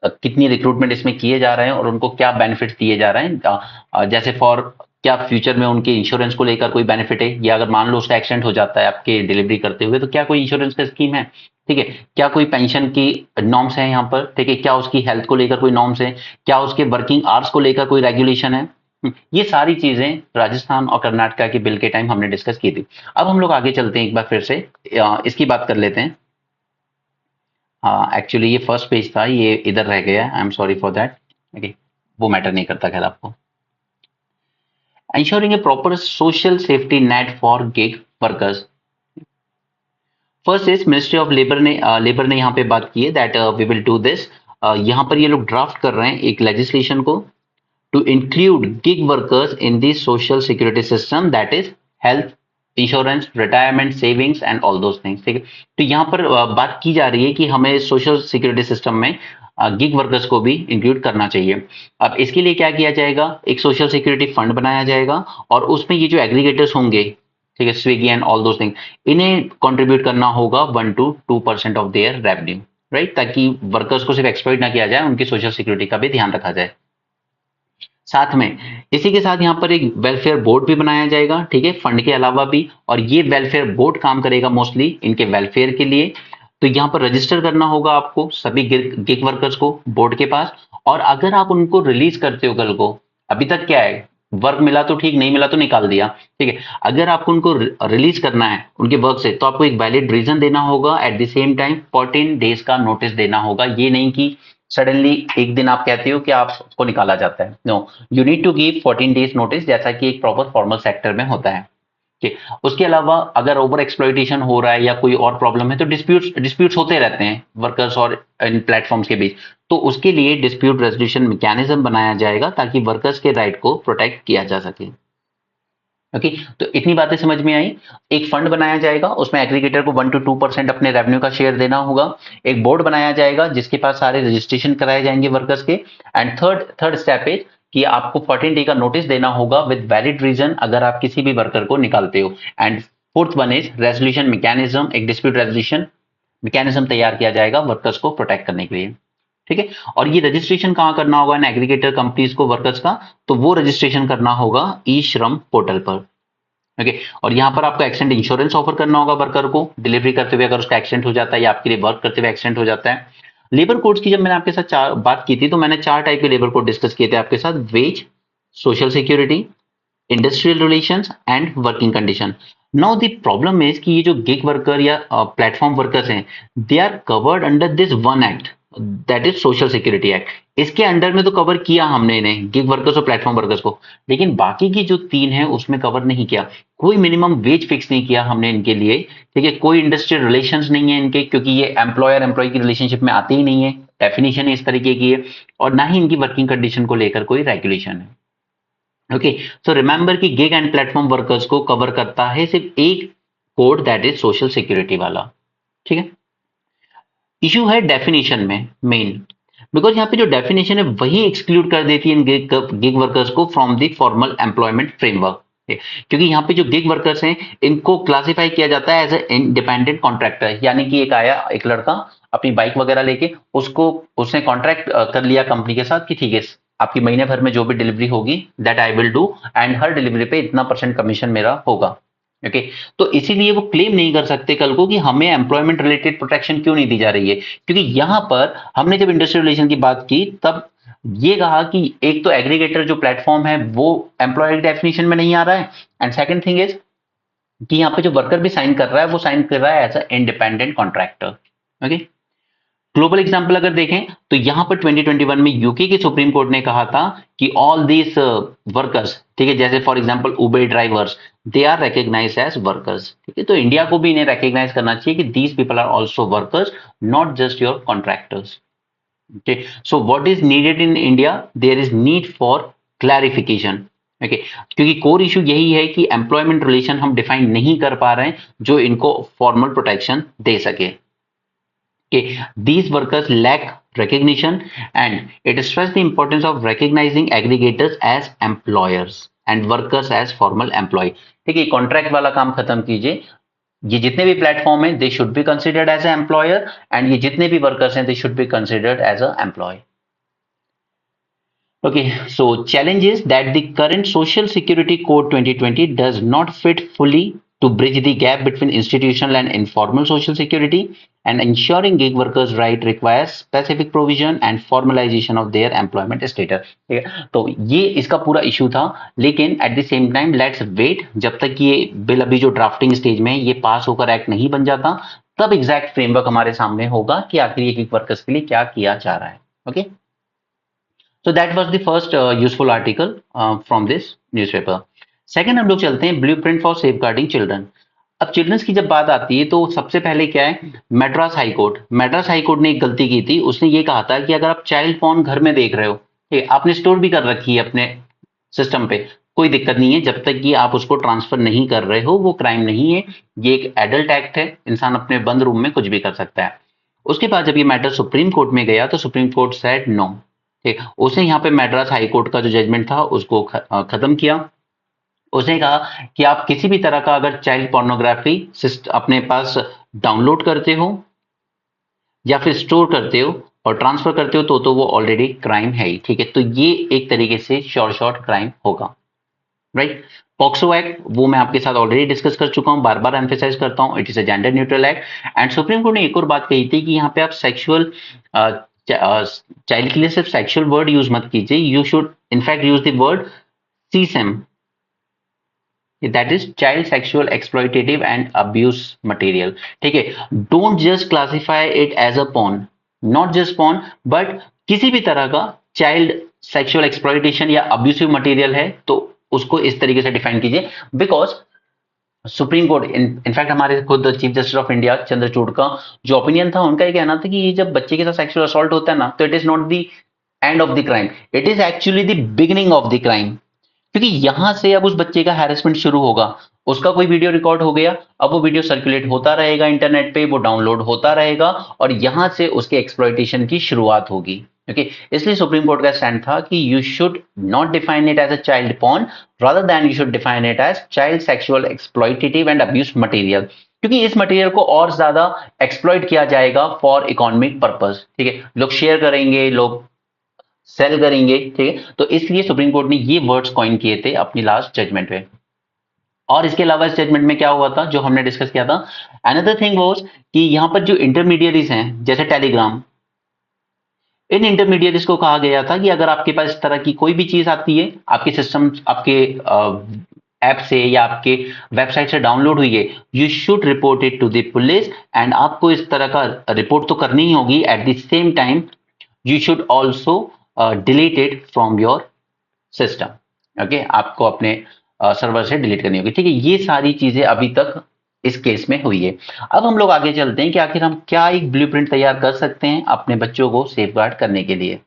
Speaker 1: कितनी रिक्रूटमेंट इसमें किए जा रहे हैं और उनको क्या बेनिफिट दिए जा रहे हैं। जैसे फॉर क्या फ्यूचर में उनके इंश्योरेंस को लेकर कोई बेनिफिट है, या अगर मान लो उसका एक्सीडेंट हो जाता है आपके डिलीवरी करते हुए तो क्या कोई इंश्योरेंस का स्कीम है। ठीक है, क्या कोई पेंशन की नॉर्म्स है यहाँ पर, ठीक है, क्या उसकी हेल्थ को लेकर कोई नॉर्म्स है, क्या उसके वर्किंग आवर्स को लेकर कोई रेगुलेशन है। ये सारी चीजें राजस्थान और कर्नाटक के बिल के टाइम हमने डिस्कस की थी। अब हम लोग आगे चलते हैं एक बार फिर से इसकी बात कर लेते हैं। एक्चुअली ये फर्स्ट पेज था, ये इधर रह गया, I am sorry for that. Okay, वो मैटर नहीं करता खैर आपको। ensuring a proper social safety net for gig workers। First is ministry of labour ने यहाँ पे बात की है that we will do this. यहाँ पर ये लोग ड्राफ्ट कर रहे हैं एक लेजिस्लेशन को to include gig workers in the social security system, that is health insurance, retirement savings and all those things। ठीक है, तो यहाँ पर बात की जा रही है कि हमें सोशल सिक्योरिटी सिस्टम में गिग वर्कर्स को भी इंक्लूड करना चाहिए। अब इसके लिए क्या किया जाएगा, एक सोशल सिक्योरिटी फंड बनाया जाएगा और उसमें ये जो एग्रीगेटर्स होंगे, ठीक है, Swiggy and all those thing, इन्हें कंट्रीब्यूट करना होगा 1 to 2% of their revenue, right, ताकि वर्कर्स को सिर्फ एक्सप्लॉइट ना किया जाए, उनकी सोशल सिक्योरिटी का भी ध्यान रखा जाए। साथ में इसी के साथ यहाँ पर एक वेलफेयर बोर्ड भी बनाया जाएगा, ठीक है, फंड के अलावा भी, और ये वेलफेयर बोर्ड काम करेगा मोस्टली इनके वेलफेयर के लिए। तो यहाँ पर रजिस्टर करना होगा आपको सभी गिग वर्कर्स को बोर्ड के पास, और अगर आप उनको रिलीज करते हो कल को, अभी तक क्या है, वर्क मिला तो ठीक, नहीं मिला तो निकाल दिया, ठीक है, अगर आपको उनको रिलीज करना है उनके वर्क से तो आपको एक वैलिड रीजन देना होगा, eight the same time 14 days का नोटिस देना होगा। ये नहीं कि सडनली एक दिन आप कहते हो कि आपको निकाला जाता है, no, you need to give 14 days notice, जैसा कि एक प्रॉपर फॉर्मल सेक्टर में होता है। ठीक, उसके अलावा अगर ओवर एक्सप्लॉइटेशन हो रहा है या कोई और प्रॉब्लम है तो डिस्प्यूट्स होते रहते हैं वर्कर्स और इन प्लेटफॉर्म्स के बीच, तो उसके लिए डिस्प्यूट रेजोल्यूशन मैकेनिज्म बनाया जाएगा ताकि वर्कर्स के राइट को प्रोटेक्ट किया जा सके। ओके, तो इतनी बातें समझ में आई। एक फंड बनाया जाएगा, उसमें एग्रीगेटर को 1 to 2% अपने रेवेन्यू का शेयर देना होगा। एक बोर्ड बनाया जाएगा जिसके पास सारे रजिस्ट्रेशन कराए जाएंगे वर्कर्स के। एंड थर्ड स्टेप इज कि आपको 14 डे का नोटिस देना होगा विद वैलिड रीजन अगर आप किसी भी वर्कर को निकालते हो। And fourth one is resolution mechanism, एक डिस्प्यूट रेजोल्यूशन मैकेनिज्म तैयार किया जाएगा वर्कर्स को प्रोटेक्ट करने के लिए। ठीक है, और ये रजिस्ट्रेशन कहाँ करना होगा इन एग्रीगेटर कंपनीज को वर्कर्स का, तो वो रजिस्ट्रेशन करना होगा ई श्रम पोर्टल पर। ओके, और यहाँ पर आपको एक्सीडेंट इंश्योरेंस ऑफर करना होगा वर्कर को डिलीवरी करते हुए, अगर उसका एक्सीडेंट हो जाता है या आपके लिए वर्क करते हुए एक्सीडेंट हो जाता है। लेबर कोड्स की जब मैंने आपके साथ बात की थी तो मैंने 4 टाइप के लेबर कोड डिस्कस किए थे आपके साथ, wage, social security, industrial relations and working condition. Now the problem is कि ये जो गिग वर्कर या प्लेटफॉर्म वर्कर्स हैं, they are covered under this one act, that is social security act. इसके अंडर में तो कवर किया हमने इन्हें, गिग वर्कर्स और प्लेटफॉर्म वर्कर्स को, लेकिन बाकी की जो 3 है उसमें कवर नहीं किया। कोई मिनिमम वेज फिक्स नहीं किया हमने इनके लिए, ठीक है, कोई इंडस्ट्रियल रिलेशंस नहीं है इनके, क्योंकि ये एम्प्लॉयर एम्प्लॉय की रिलेशनशिप में आते ही नहीं है, डेफिनेशन इस तरीके की है, और ना ही इनकी वर्किंग कंडीशन को लेकर कोई रेगुलेशन है। ओके, सो रिमेंबर कि गिग एंड प्लेटफॉर्म वर्कर्स को कवर करता है सिर्फ एक code, that is social security वाला, ठीक है। इशू है डेफिनेशन में मेन, बिकॉज यहाँ पे जो डेफिनेशन है वही एक्सक्लूड कर देती है इन गिग वर्कर्स को from the formal employment framework, क्योंकि यहाँ पे जो गिग वर्कर्स हैं इनको क्लासिफाई किया जाता है एज ए इंडिपेंडेंट कॉन्ट्रैक्टर, यानी कि एक आया एक लड़का अपनी बाइक वगैरह लेके, उसको उसने कॉन्ट्रैक्ट कर लिया कंपनी के साथ कि ठीक है आपकी महीने भर में जो भी डिलीवरी होगी that I will do, and her delivery पे इतना % कमीशन मेरा होगा। ओके, तो इसीलिए वो क्लेम नहीं कर सकते कल को कि हमें एम्प्लॉयमेंट रिलेटेड प्रोटेक्शन क्यों नहीं दी जा रही है, क्योंकि यहां पर हमने जब इंडस्ट्रियल रिलेशन की बात की तब ये कहा कि एक तो एग्रीगेटर जो प्लेटफॉर्म है वो एम्प्लॉयर डेफिनेशन में नहीं आ रहा है, एंड सेकंड थिंग इज कि यहाँ पे जो वर्कर भी साइन कर रहा है वो साइन कर रहा है as a independent contractor. Okay, global example अगर देखें तो यहां पर 2021 में यूके की सुप्रीम कोर्ट ने कहा था कि ऑल दीस वर्कर्स, ठीक है, जैसे for example Uber drivers, they are recognised as workers, ठीक है, तो इंडिया को भी इन्हें रिकॉग्नाइज करना चाहिए कि these people are also workers, not just your contractors. Okay, so what is needed in India, there is need for clarification. Okay, क्योंकि कोर इशू यही है कि एम्प्लॉयमेंट रिलेशन हम डिफाइन नहीं कर पा रहे हैं जो इनको फॉर्मल प्रोटेक्शन दे सके। Okay, these workers lack recognition, and it stressed the importance of recognizing aggregators as employers and workers as formal employee। ठीक है, कॉन्ट्रैक्ट वाला काम खत्म कीजिए, ये जितने भी प्लेटफॉर्म हैं they should be considered as a employer, and ये जितने भी वर्कर्स हैं they should be considered as a employee. Okay, so challenge is that the current Social Security Code 2020 does not fit fully to bridge the gap between institutional and informal social security, and ensuring gig workers' right requires specific provision and formalization of their employment status। ठीक है, तो ये इसका पूरा इशू था, लेकिन at the same time let's wait जब तक ये बिल अभी जो ड्राफ्टिंग स्टेज में है ये पास होकर एक्ट नहीं बन जाता, तब एग्जैक्ट फ्रेमवर्क हमारे सामने होगा कि आखिर ये गिग वर्कर्स के लिए क्या किया जा रहा है। Okay, so that was the first useful article from this newspaper। Second हम लोग चलते हैं ब्लूप्रिंट फॉर सेफगार्डिंग चिल्ड्रन। अब चिल्ड्रंस की जब बात आती है तो सबसे पहले क्या है, मैड्रास हाई कोर्ट ने एक गलती की थी, उसने ये कहा था कि अगर आप चाइल्ड पॉर्न घर में देख रहे हो, ठीक है, आपने स्टोर भी कर रखी है अपने सिस्टम पे, कोई दिक्कत नहीं है जब तक कि आप उसको ट्रांसफर नहीं कर रहे हो, वो क्राइम नहीं है, ये एक एडल्ट एक्ट है, इंसान अपने बंद रूम में कुछ भी कर सकता है। उसके बाद जब ये मैटर सुप्रीम कोर्ट में गया तो सुप्रीम कोर्ट सेड नो, ठीक, उसने यहाँ पे मैड्रास हाई कोर्ट का जो जजमेंट था उसको खत्म किया। उसने कहा कि आप किसी भी तरह का अगर चाइल्ड पोर्नोग्राफी अपने पास डाउनलोड करते हो या फिर स्टोर करते हो और ट्रांसफर करते हो तो वो ऑलरेडी क्राइम है ही, ठीक है, तो ये एक तरीके से शॉर्ट क्राइम होगा, राइट। पॉक्सो एक्ट वो मैं आपके साथ ऑलरेडी डिस्कस कर चुका हूं, बार बार एम्फेसाइज करता हूं, it is a gender neutral act. And supreme court ने एक और बात कही थी कि यहाँ पे आप सेक्सुअल चाइल्ड के लिए सिर्फ सेक्सुअल वर्ड यूज मत कीजिए, you should in fact use the word CSEAM, that is child sexual exploitative and abuse material, ठीक है, don't just classify it as a porn, not just porn, but किसी भी तरह का चाइल्ड सेक्सुअल एक्सप्लॉइटेशन या अब्यूसिव मटेरियल है तो उसको इस तरीके से डिफाइन कीजिए। बिकॉज सुप्रीम कोर्ट इनफैक्ट हमारे खुद chief justice of India Chandrachud का जो ओपिनियन था, उनका ये कहना था कि ये जब बच्चे के साथ सेक्सुअल असॉल्ट होता है ना, तो it is not the end of the crime, it is actually the beginning of the crime, क्योंकि यहां से अब उस बच्चे का हैरेसमेंट शुरू होगा, उसका कोई वीडियो रिकॉर्ड हो गया, अब वो वीडियो सर्कुलेट होता रहेगा इंटरनेट पे, वो डाउनलोड होता रहेगा और यहां से उसके एक्सप्लॉइटेशन की शुरुआत होगी। ओके, इसलिए सुप्रीम कोर्ट का स्टैंड था कि you should not define it as a child porn, rather than you should define it as child sexual exploitative and abuse material, क्योंकि इस मटेरियल को और ज्यादा एक्सप्लॉइट किया जाएगा फॉर इकोनॉमिक पर्पस, ठीक है, लोग शेयर करेंगे, लोग सेल करेंगे, ठीक है, तो इसलिए सुप्रीम कोर्ट ने ये वर्ड्स कॉइन किए थे अपनी लास्ट जजमेंट में। और इसके अलावा इस जजमेंट में क्या हुआ था जो हमने डिस्कस किया था, अनदर थिंग वाज कि यहां पर जो इंटरमीडिएरीज हैं जैसे टेलीग्राम, इन इंटरमीडिएरीज को कहा गया था कि अगर आपके पास इस तरह की कोई भी चीज आती है आपके सिस्टम, आपके ऐप से या आपके वेबसाइट से डाउनलोड हुई है, you should report it to the police, and आपको इस तरह का रिपोर्ट तो करनी ही होगी। At the same time you should also delete it from your system. Okay, आपको अपने सर्वर से डिलीट करनी होगी। ठीक है, ये सारी चीजें अभी तक इस केस में हुई है। अब हम लोग आगे चलते हैं कि आखिर हम क्या एक ब्लूप्रिंट तैयार कर सकते हैं अपने बच्चों को सेफगार्ड करने के लिए।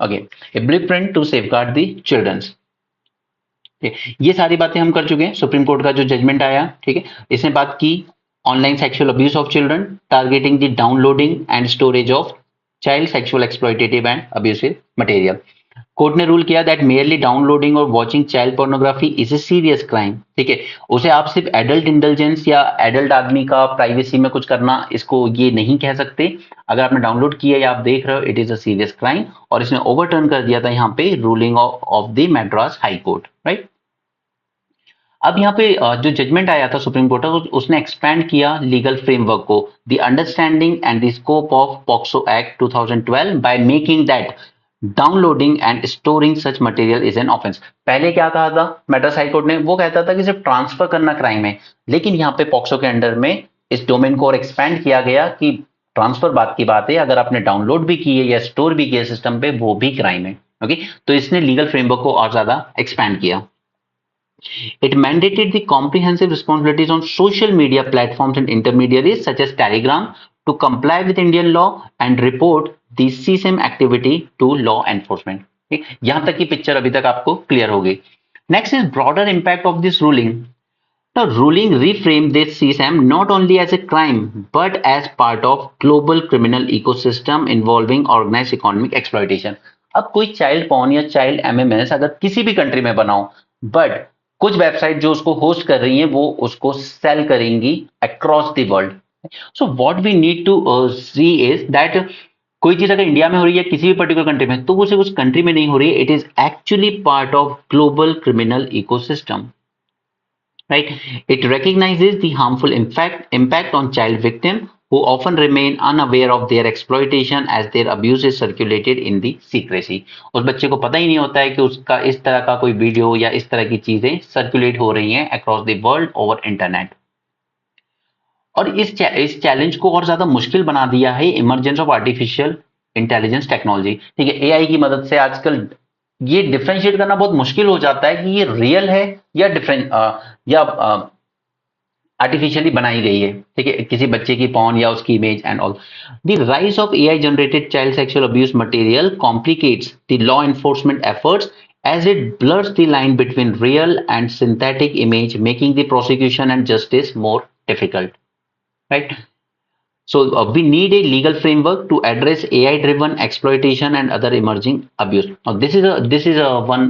Speaker 1: Okay, a blueprint to safeguard the childrens. ये सारी बातें हम कर चुके हैं। सुप्रीम कोर्ट का जो जजमेंट आया, ठीक है, इसने बात की online sexual abuse of children, targeting the downloading and storage of child sexual exploitative and abusive material. Court ने रूल किया दैट मेयरली डाउनलोडिंग और watching child pornography is a serious crime. ठीक है, उसे आप सिर्फ एडल्ट इंटेलिजेंस या एडल्ट आदमी का प्राइवेसी में कुछ करना, इसको ये नहीं कह सकते। अगर आपने डाउनलोड किया या आप देख रहे हो, it is a serious crime. और इसने ओवरटर्न कर दिया था यहाँ पे ruling of the Madras high court, right. अब यहाँ पे जो जजमेंट आया था सुप्रीम कोर्ट का, उसने एक्सपैंड किया लीगल फ्रेमवर्क को, the understanding and the scope of POCSO act 2012 by making that downloading and storing such material is an offence. पहले क्या कहा था मैड्रास हाई कोर्ट ने, वो कहता था कि सिर्फ ट्रांसफर करना क्राइम है, लेकिन यहाँ पे पॉक्सो के अंडर में इस डोमेन को और एक्सपैंड किया गया कि ट्रांसफर बात की बात है, अगर आपने डाउनलोड भी की है या स्टोर भी किया सिस्टम पे, वो भी क्राइम है। ओके, तो इसने लीगल फ्रेमवर्क को और ज्यादा एक्सपैंड किया। It mandated the comprehensive responsibilities on social media platforms and intermediaries such as Telegram to comply with Indian law and report the CSAM activity to law enforcement. ठीक, यहां तक की पिक्चर अभी तक आपको क्लियर हो गई। Next is broader impact of this ruling. The ruling reframed this CSAM not only as a crime but as part of global criminal ecosystem involving organized economic exploitation. अब कोई चाइल्ड पॉर्न या चाइल्ड एमएमएस अगर किसी भी कंट्री में बनाओ, बट कुछ वेबसाइट जो उसको होस्ट कर रही हैं वो उसको सेल करेंगी across the world. So what we need to see is that कोई चीज अगर इंडिया में हो रही है किसी भी पर्टिकुलर कंट्री में, तो वो सिर्फ उस कंट्री में नहीं हो रही है, it is actually part of global criminal ecosystem, right? It recognizes the harmful impact on child victim who often remain unaware of their exploitation as their abuse is circulated in the secrecy. उस बच्चे को पता ही नहीं होता है कि उसका इस तरह का कोई वीडियो या इस तरह की चीजें सर्कुलेट हो रही हैं across the world over internet. और इस चैलेंज को और ज्यादा मुश्किल बना दिया है emergence of artificial intelligence technology. ठीक है, एआई की मदद से आजकल ये डिफरेंशिएट करना बहुत मुश्किल हो जाता है कि ये रियल है या डिफरेंट या आर्टिफिशियली बनाई गई है। ठीक है, किसी बच्चे की पॉर्न या उसकी image and all. The rise of AI generated child sexual abuse material complicates the law enforcement efforts as it blurs the line between real and synthetic image, making the prosecution and justice more difficult, right? So we need a legal framework to address AI-driven exploitation and other emerging abuse. Now this is a one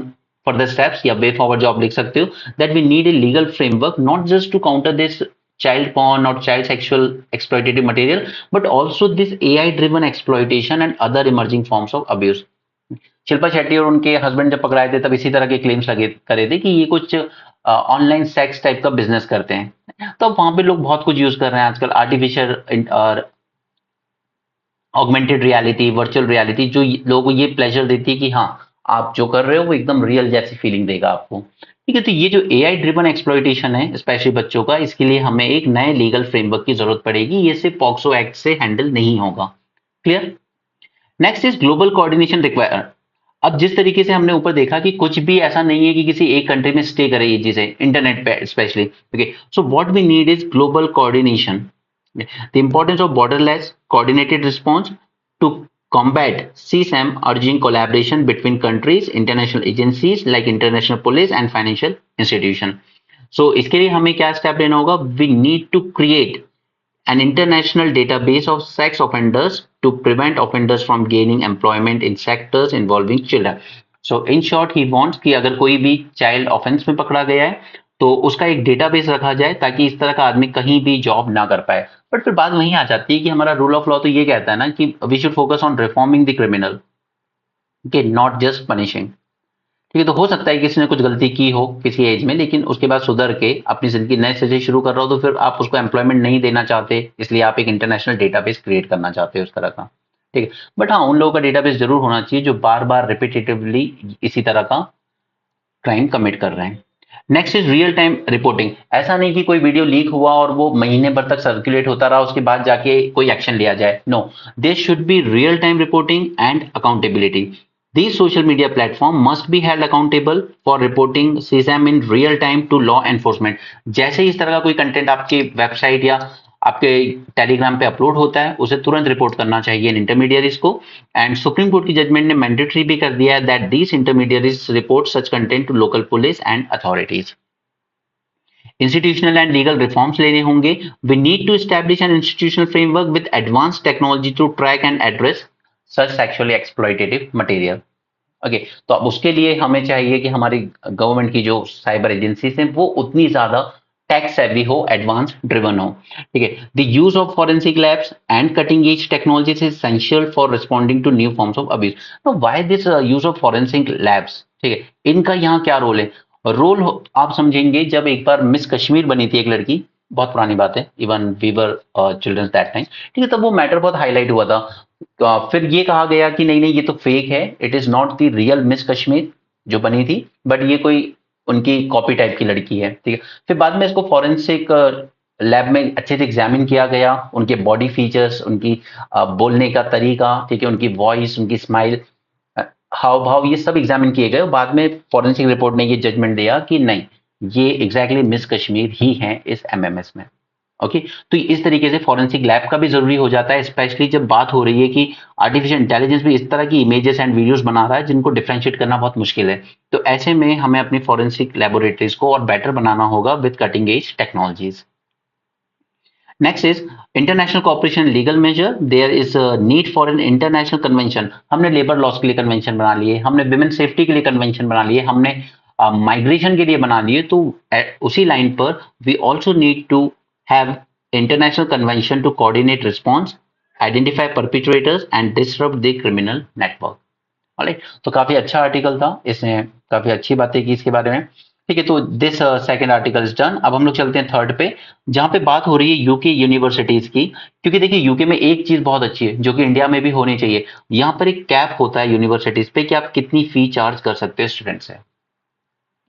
Speaker 1: further steps या way forward जो आप लिख सकते हो, that we need a legal framework not just to counter this child porn or child sexual exploitative material, but also this AI-driven exploitation and other emerging forms of abuse. Shilpa Shetty और उनके हस्बैंड जब पकड़ाए थे तब इसी तरह के क्लेम्स लगे करे थे कि ये कुछ ऑनलाइन सेक्स टाइप का बिजनेस करते हैं। तो वहां पे लोग बहुत कुछ यूज कर रहे हैं आजकल, आर्टिफिशियल और ऑगमेंटेड रियलिटी, वर्चुअल रियलिटी, जो लोगों को ये प्लेजर देती है कि हाँ आप जो कर रहे हो वो एकदम रियल जैसी फीलिंग देगा आपको। ठीक है, तो ये जो एआई ड्रिवन एक्सप्लॉइटेशन है स्पेशली बच्चों का, इसके लिए हमें एक नए लीगल फ्रेमवर्क की जरूरत पड़ेगी। ये सिर्फ पॉक्सो एक्ट से हैंडल नहीं होगा। Clear? Next is global coordination require. अब जिस तरीके से हमने ऊपर देखा कि कुछ भी ऐसा नहीं है कि किसी एक कंट्री में स्टे करे ये चीजें, इंटरनेट पे specially. Okay, so what we need is global coordination, the importance of borderless coordinated response to combat CSAM, urging collaboration between countries, international agencies like international police and financial institution. So इसके लिए हमें क्या स्टेप लेना होगा? We need to create an international database of sex offenders to prevent offenders from gaining employment in sectors involving children. So in short he wants कि अगर कोई भी child offense में पकड़ा गया है तो उसका एक डेटाबेस रखा जाए ताकि इस तरह का आदमी कहीं भी जॉब ना कर पाए। बट फिर बात वहीं आ जाती है कि हमारा रूल ऑफ लॉ तो ये कहता है ना कि we should focus on reforming the criminal, okay, not just punishing. ठीक है, तो हो सकता है कि किसी ने कुछ गलती की हो किसी एज में, लेकिन उसके बाद सुधर के अपनी जिंदगी नए से शुरू कर रहा हो, तो फिर आप उसको एम्प्लॉयमेंट नहीं देना चाहते, इसलिए आप एक इंटरनेशनल डेटाबेस क्रिएट करना चाहते हो उस तरह का। ठीक है। बट हाँ, उन लोगों का डेटाबेस जरूर होना चाहिए जो बार बार रिपीटेटिवली इसी तरह का क्राइम कमिट कर रहे हैं। Next is real time reporting. ऐसा नहीं कि कोई वीडियो लीक हुआ और वो महीने भर तक सर्कुलेट होता रहा, उसके बाद जाके कोई एक्शन लिया जाए। No, they should be real time reporting and accountability. These social media platform must be held accountable for reporting CSAM in real time to law enforcement। जैसे ही इस तरह का कोई कंटेंट आपकी वेबसाइट या आपके टेलीग्राम पे अपलोड होता है, उसे तुरंत रिपोर्ट करना चाहिए इन इंटरमीडियरीज को। एंड सुप्रीम कोर्ट की जजमेंट ने मैंडेटरी भी कर दिया है that these intermediaries report such content to local police and authorities. Institutional and legal reforms लेने होंगे। We need to establish an institutional framework with advance technology to track and address such sexually exploitative material. Okay, तो अब उसके लिए हमें चाहिए कि हमारी गवर्नमेंट की जो साइबर एजेंसीज हैं वो उतनी ज्यादा टेक सेवी हो, एडवांस ड्रिवन हो। ठीक है। The use of forensic labs and cutting edge technology is essential for responding to new forms of abuse. No, why this use of forensic labs? ठीक है, इनका यहाँ क्या रोल है? रोल आप समझेंगे जब एक बार मिस कश्मीर बनी थी एक लड़की, बहुत पुरानी बात है, even we were childrens that time. ठीक है, तब वो मैटर बहुत हाईलाइट हुआ था। फिर ये कहा गया कि नहीं नहीं, ये तो फेक है, it is not the real miss Kashmir जो बनी थी, बट ये कोई उनकी कॉपी टाइप की लड़की है। ठीक है। फिर बाद में इसको फॉरेंसिक लैब में अच्छे से एग्जामिन किया गया, उनके बॉडी फीचर्स, उनकी बोलने का तरीका, ठीक है, उनकी वॉइस, उनकी स्माइल, हाव भाव, ये सब एग्जामिन किए गए। बाद में फॉरेंसिक रिपोर्ट ने ये जजमेंट दिया कि नहीं, ये एग्जैक्टली मिस कश्मीर ही है इस एमएमएस में। ओके, तो इस तरीके से फॉरेंसिक लैब का भी जरूरी हो जाता है, स्पेशली जब बात हो रही है कि आर्टिफिशियल इंटेलिजेंस भी इस तरह की इमेजेस एंड वीडियोस बना रहा है जिनको डिफरेंशिएट करना बहुत मुश्किल है। तो ऐसे में हमें अपनी फॉरेंसिक लेबोरेटरीज को और बेटर बनाना होगा with cutting edge technologies. Next is international cooperation legal measure. There is need for an international convention. हमने लेबर लॉस के लिए कन्वेंशन बना लिए, हमने विमेन सेफ्टी के लिए कन्वेंशन बना लिए, हमने माइग्रेशन के लिए बना लिए। तो उसी लाइन पर we also need to have international convention to coordinate response, identify perpetrators and disrupt the criminal network. Alright, तो काफी अच्छा आर्टिकल था, इसने काफी अच्छी बातें की इसके बारे में। ठीक है, तो this second article is done. अब हम लोग चलते हैं थर्ड पे, जहां पे बात हो रही है यूके यूनिवर्सिटीज की। क्योंकि देखिए, यूके में एक चीज बहुत अच्छी है जो कि इंडिया में भी होनी चाहिए। यहाँ पर एक कैप होता है यूनिवर्सिटीज पे कि आप कितनी फी चार्ज कर सकते हो स्टूडेंट से।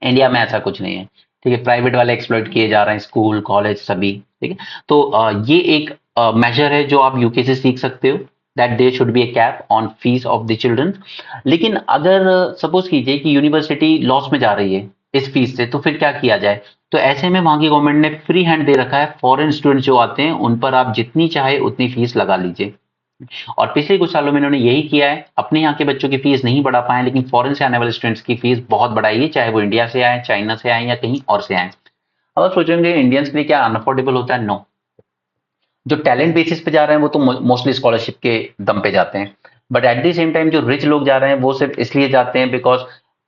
Speaker 1: इंडिया में ऐसा कुछ नहीं है। ठीक है, प्राइवेट वाले एक्सप्लॉइट किए जा रहे हैं, स्कूल कॉलेज सभी। ठीक है, तो ये एक मेजर है जो आप यूके से सीख सकते हो, that there should be a cap on fees of the children. लेकिन अगर सपोज कीजिए कि यूनिवर्सिटी लॉस में जा रही है इस फीस से, तो फिर क्या किया जाए? तो ऐसे में वहां की गवर्नमेंट ने फ्री हैंड दे रखा है, फॉरेन स्टूडेंट जो आते हैं उन पर आप जितनी चाहे उतनी फीस लगा लीजिए। और पिछले कुछ सालों में इन्होंने यही किया है। अपने यहाँ के बच्चों की फीस नहीं बढ़ा पाए, लेकिन फॉरेन से आने वाले स्टूडेंट्स की फीस बहुत बढ़ाई है, चाहे वो इंडिया से आए, चाइना से आए या कहीं और से आए। अब आप सोचेंगे इंडियंस के लिए क्या अनअफोर्डेबल होता है? नो, जो टैलेंट बेसिस पे जा रहे हैं वो तो मोस्टली स्कॉलरशिप के दम पे जाते हैं। But at the same time जो रिच लोग जा रहे हैं वो सिर्फ इसलिए जाते हैं बिकॉज,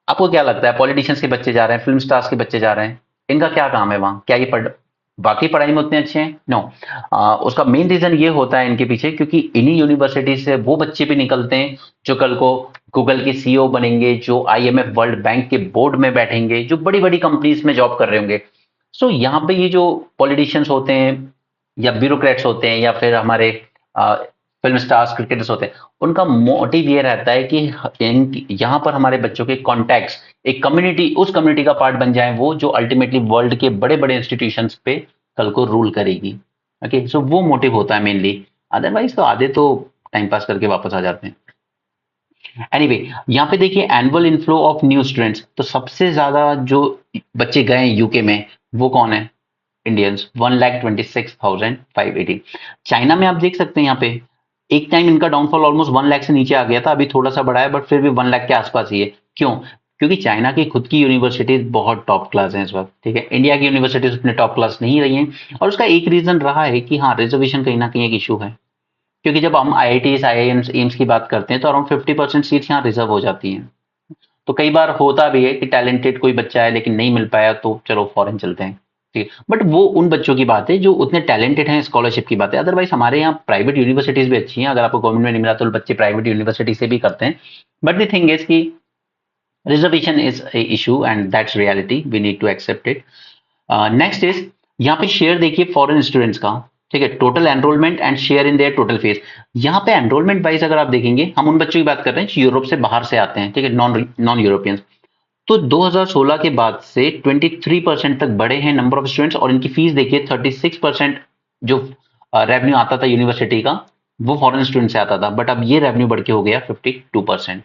Speaker 1: आपको क्या लगता है, पॉलिटिशियंस के बच्चे जा रहे हैं, फिल्म स्टार्स के बच्चे जा रहे हैं, इनका क्या काम है वहां? क्या ये बाकी पढ़ाई में उतने अच्छे हैं? नो। उसका मेन रीजन ये होता है इनके पीछे, क्योंकि इन्हीं यूनिवर्सिटी से वो बच्चे भी निकलते हैं जो कल को गूगल के सीईओ बनेंगे, जो आईएमएफ वर्ल्ड बैंक के बोर्ड में बैठेंगे, जो बड़ी बड़ी कंपनीज में जॉब कर रहे होंगे। सो यहाँ पे ये जो पॉलिटिशियंस होते हैं या ब्यूरोक्रेट्स होते हैं या फिर हमारे फिल्म स्टार्स, क्रिकेटर्स होते हैं, उनका मोटिव ये रहता है कि यहाँ पर हमारे बच्चों के कॉन्टैक्ट्स एक कम्युनिटी, उस कम्युनिटी का पार्ट बन जाए वो, जो अल्टीमेटली वर्ल्ड के बड़े बड़े इंस्टीट्यूशंस पे कल को रूल करेगी। ओके, सो वो मोटिव होता है मेनली। अदरवाइज तो आधे तो टाइम पास करके वापस आ जाते हैं। एनीवे, यहाँ पे देखिए annual inflow of new students. तो सबसे ज्यादा जो बच्चे गए यूके में वो कौन है? इंडियंस, 1,26,580। चाइना में आप देख सकते हैं यहाँ पे एक टाइम इनका डाउनफॉल ऑलमोस्ट 1 लाख से नीचे आ गया था, अभी थोड़ा सा बढ़ा है, बट फिर भी 1 लाख के आसपास ही है। क्यों? क्योंकि चाइना की खुद की यूनिवर्सिटीज बहुत टॉप क्लास हैं इस वक्त। ठीक है, इंडिया की यूनिवर्सिटीज उतने टॉप क्लास नहीं रही हैं, और उसका एक रीजन रहा है कि हाँ, रिजर्वेशन कहीं ना कहीं एक इशू है। क्योंकि जब हम आईआईटीज, आईआईएम्स, एम्स की बात करते हैं तो अराउंड 50% सीट्स यहाँ रिजर्व हो जाती हैं। तो कई बार होता भी है कि टैलेंटेड कोई बच्चा है लेकिन नहीं मिल पाया, तो चलो फॉरेन चलते हैं। ठीक है, बट वो उन बच्चों की बात है जो उतने टैलेंटेड हैं, स्कॉलरशिप की बात है। अदरवाइज हमारे यहाँ प्राइवेट यूनिवर्सिटीज भी अच्छी हैं, अगर आपको गवर्नमेंट में नहीं मिला तो बच्चे प्राइवेट यूनिवर्सिटी से भी करते हैं। बट द थिंग इज की reservation is a issue and that's reality, we need to accept it. Next is, यहाँ पे शेयर देखिए फॉरेन स्टूडेंट्स का। ठीक है, total enrolment and share in their total fees. यहाँ पे एनरोलमेंट वाइज अगर आप देखेंगे, हम उन बच्चों की बात कर रहे हैं जो यूरोप से बाहर से आते हैं, ठीक है, नॉन नॉन यूरोपियंस। तो 2016 के बाद से 23% तक बढ़े हैं नंबर ऑफ स्टूडेंट्स, और इनकी फीस देखिए 36% जो रेवेन्यू आता था यूनिवर्सिटी का वो फॉरेन स्टूडेंट से आता था, बट अब ये रेवेन्यू बढ़ के हो गया 52%।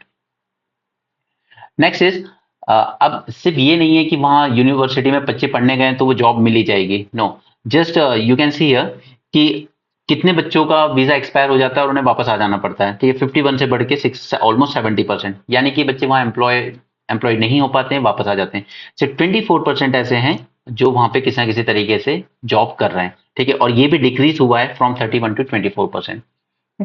Speaker 1: नेक्स्ट इज, अब सिर्फ ये नहीं है कि वहां यूनिवर्सिटी में बच्चे पढ़ने गए तो वो जॉब मिल ही जाएगी, no, just you can see here कि कितने बच्चों का वीजा एक्सपायर हो जाता है और उन्हें वापस आ जाना पड़ता है, ठीक है, 51 से बढ़ के ऑलमोस्ट 70%, यानी कि बच्चे वहां एम्प्लॉय नहीं हो पाते हैं, वापस आ जाते हैं। सिर्फ 24% ऐसे हैं जो वहां पे किसी ना किसी तरीके से जॉब कर रहे हैं, ठीक है, और ये भी डिक्रीज हुआ है फ्रॉम 31 टू 24%।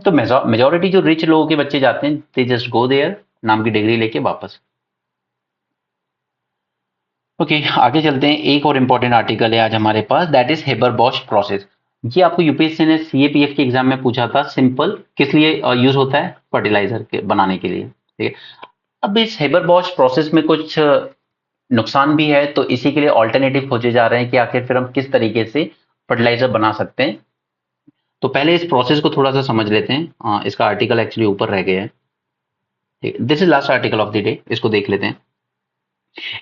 Speaker 1: तो मेजोरिटी जो रिच लोगों के बच्चे जाते हैं, दे जस्ट गो देयर, नाम की डिग्री लेके वापस। ओके, आगे चलते हैं। एक और इम्पोर्टेंट आर्टिकल है आज हमारे पास, that is Haber Bosch process. ये आपको यूपीएससी ने सीएपीएफ के एग्जाम में पूछा था। सिंपल, किस लिए यूज होता है? फर्टिलाइजर के बनाने के लिए, ठीक है। अब इस हेबर बॉश प्रोसेस में कुछ नुकसान भी है, तो इसी के लिए ऑल्टरनेटिव खोजे जा रहे हैं कि आखिर फिर हम किस तरीके से फर्टिलाइजर बना सकते हैं। तो पहले इस प्रोसेस को थोड़ा सा समझ लेते हैं। इसका आर्टिकल एक्चुअली ऊपर रह गया है, this is last article of the day, इसको देख लेते हैं।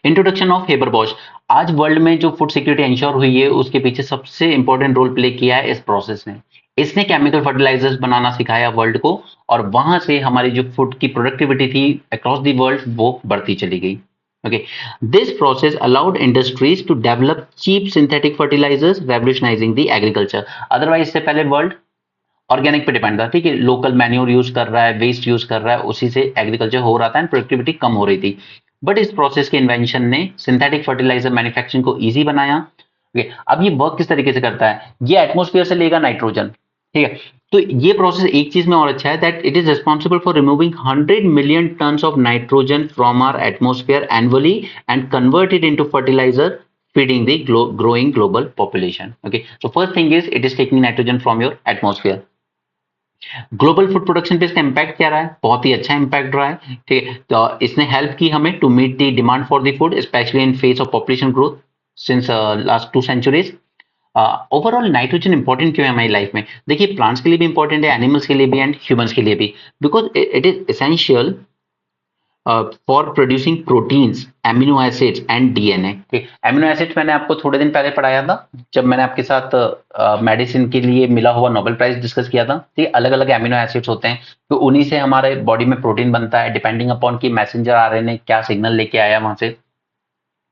Speaker 1: Introduction of Haber Bosch. आज वर्ल्ड में जो फूड सिक्योरिटी इंश्योर हुई है उसके पीछे सबसे इंपॉर्टेंट रोल प्ले किया है इस प्रोसेस ने। इसने केमिकल फर्टिलाइजर्स बनाना सिखाया वर्ल्ड को, और वहां से हमारी जो फूड की प्रोडक्टिविटी थी अक्रॉस द वर्ल्ड वो बढ़ती चली गई। Okay, this process allowed industries to develop cheap synthetic fertilisers, revolutionising the agriculture. Otherwise इससे पहले वर्ल्ड ऑर्गेनिक पे डिपेंड था, ठीक है, लोकल मैन्योर यूज कर रहा है, वेस्ट यूज कर रहा है, उसी से एग्रीकल्चर हो रहा था एंड प्रोडक्टिविटी कम हो रही थी। बट इस प्रोसेस के इन्वेंशन ने सिंथेटिक फर्टिलाइजर मैन्युफैक्चरिंग को इजी बनाया। okay, अब ये वर्क किस तरीके से करता है? ये एटमोस्फेयर से लेगा नाइट्रोजन, ठीक है। तो ये प्रोसेस एक चीज में और अच्छा है, that it is responsible for removing 100 million tons of nitrogen from our atmosphere annually and convert it into fertiliser feeding the growing global population. Okay, so first thing is it is taking nitrogen from your atmosphere. Global food production पे इसका इम्पैक्ट क्या रहा है? बहुत ही अच्छा इम्पैक्ट रहा है, ठीक है। तो इसने हेल्प की हमें to meet the demand for the food, specially in face of population growth since last 2 centuries। Overall nitrogen important क्यों है हमारी लाइफ में? देखिए, प्लांट्स के लिए भी इंपॉर्टेंट है, एनिमल्स के लिए भी एंड ह्यूमंस के लिए भी, because it is essential for producing proteins, amino acids and DNA. Amino acids मैंने आपको थोड़े दिन पहले पढ़ाया था जब मैंने आपके साथ मेडिसिन के लिए मिला हुआ नोबेल प्राइज डिस्कस किया था। ठीक, अलग अलग एमिनो एसिड्स होते हैं, तो उन्हीं से हमारे बॉडी में प्रोटीन बनता है, डिपेंडिंग अपॉन कि मैसेंजर आरएनए क्या सिग्नल लेके आया वहां से,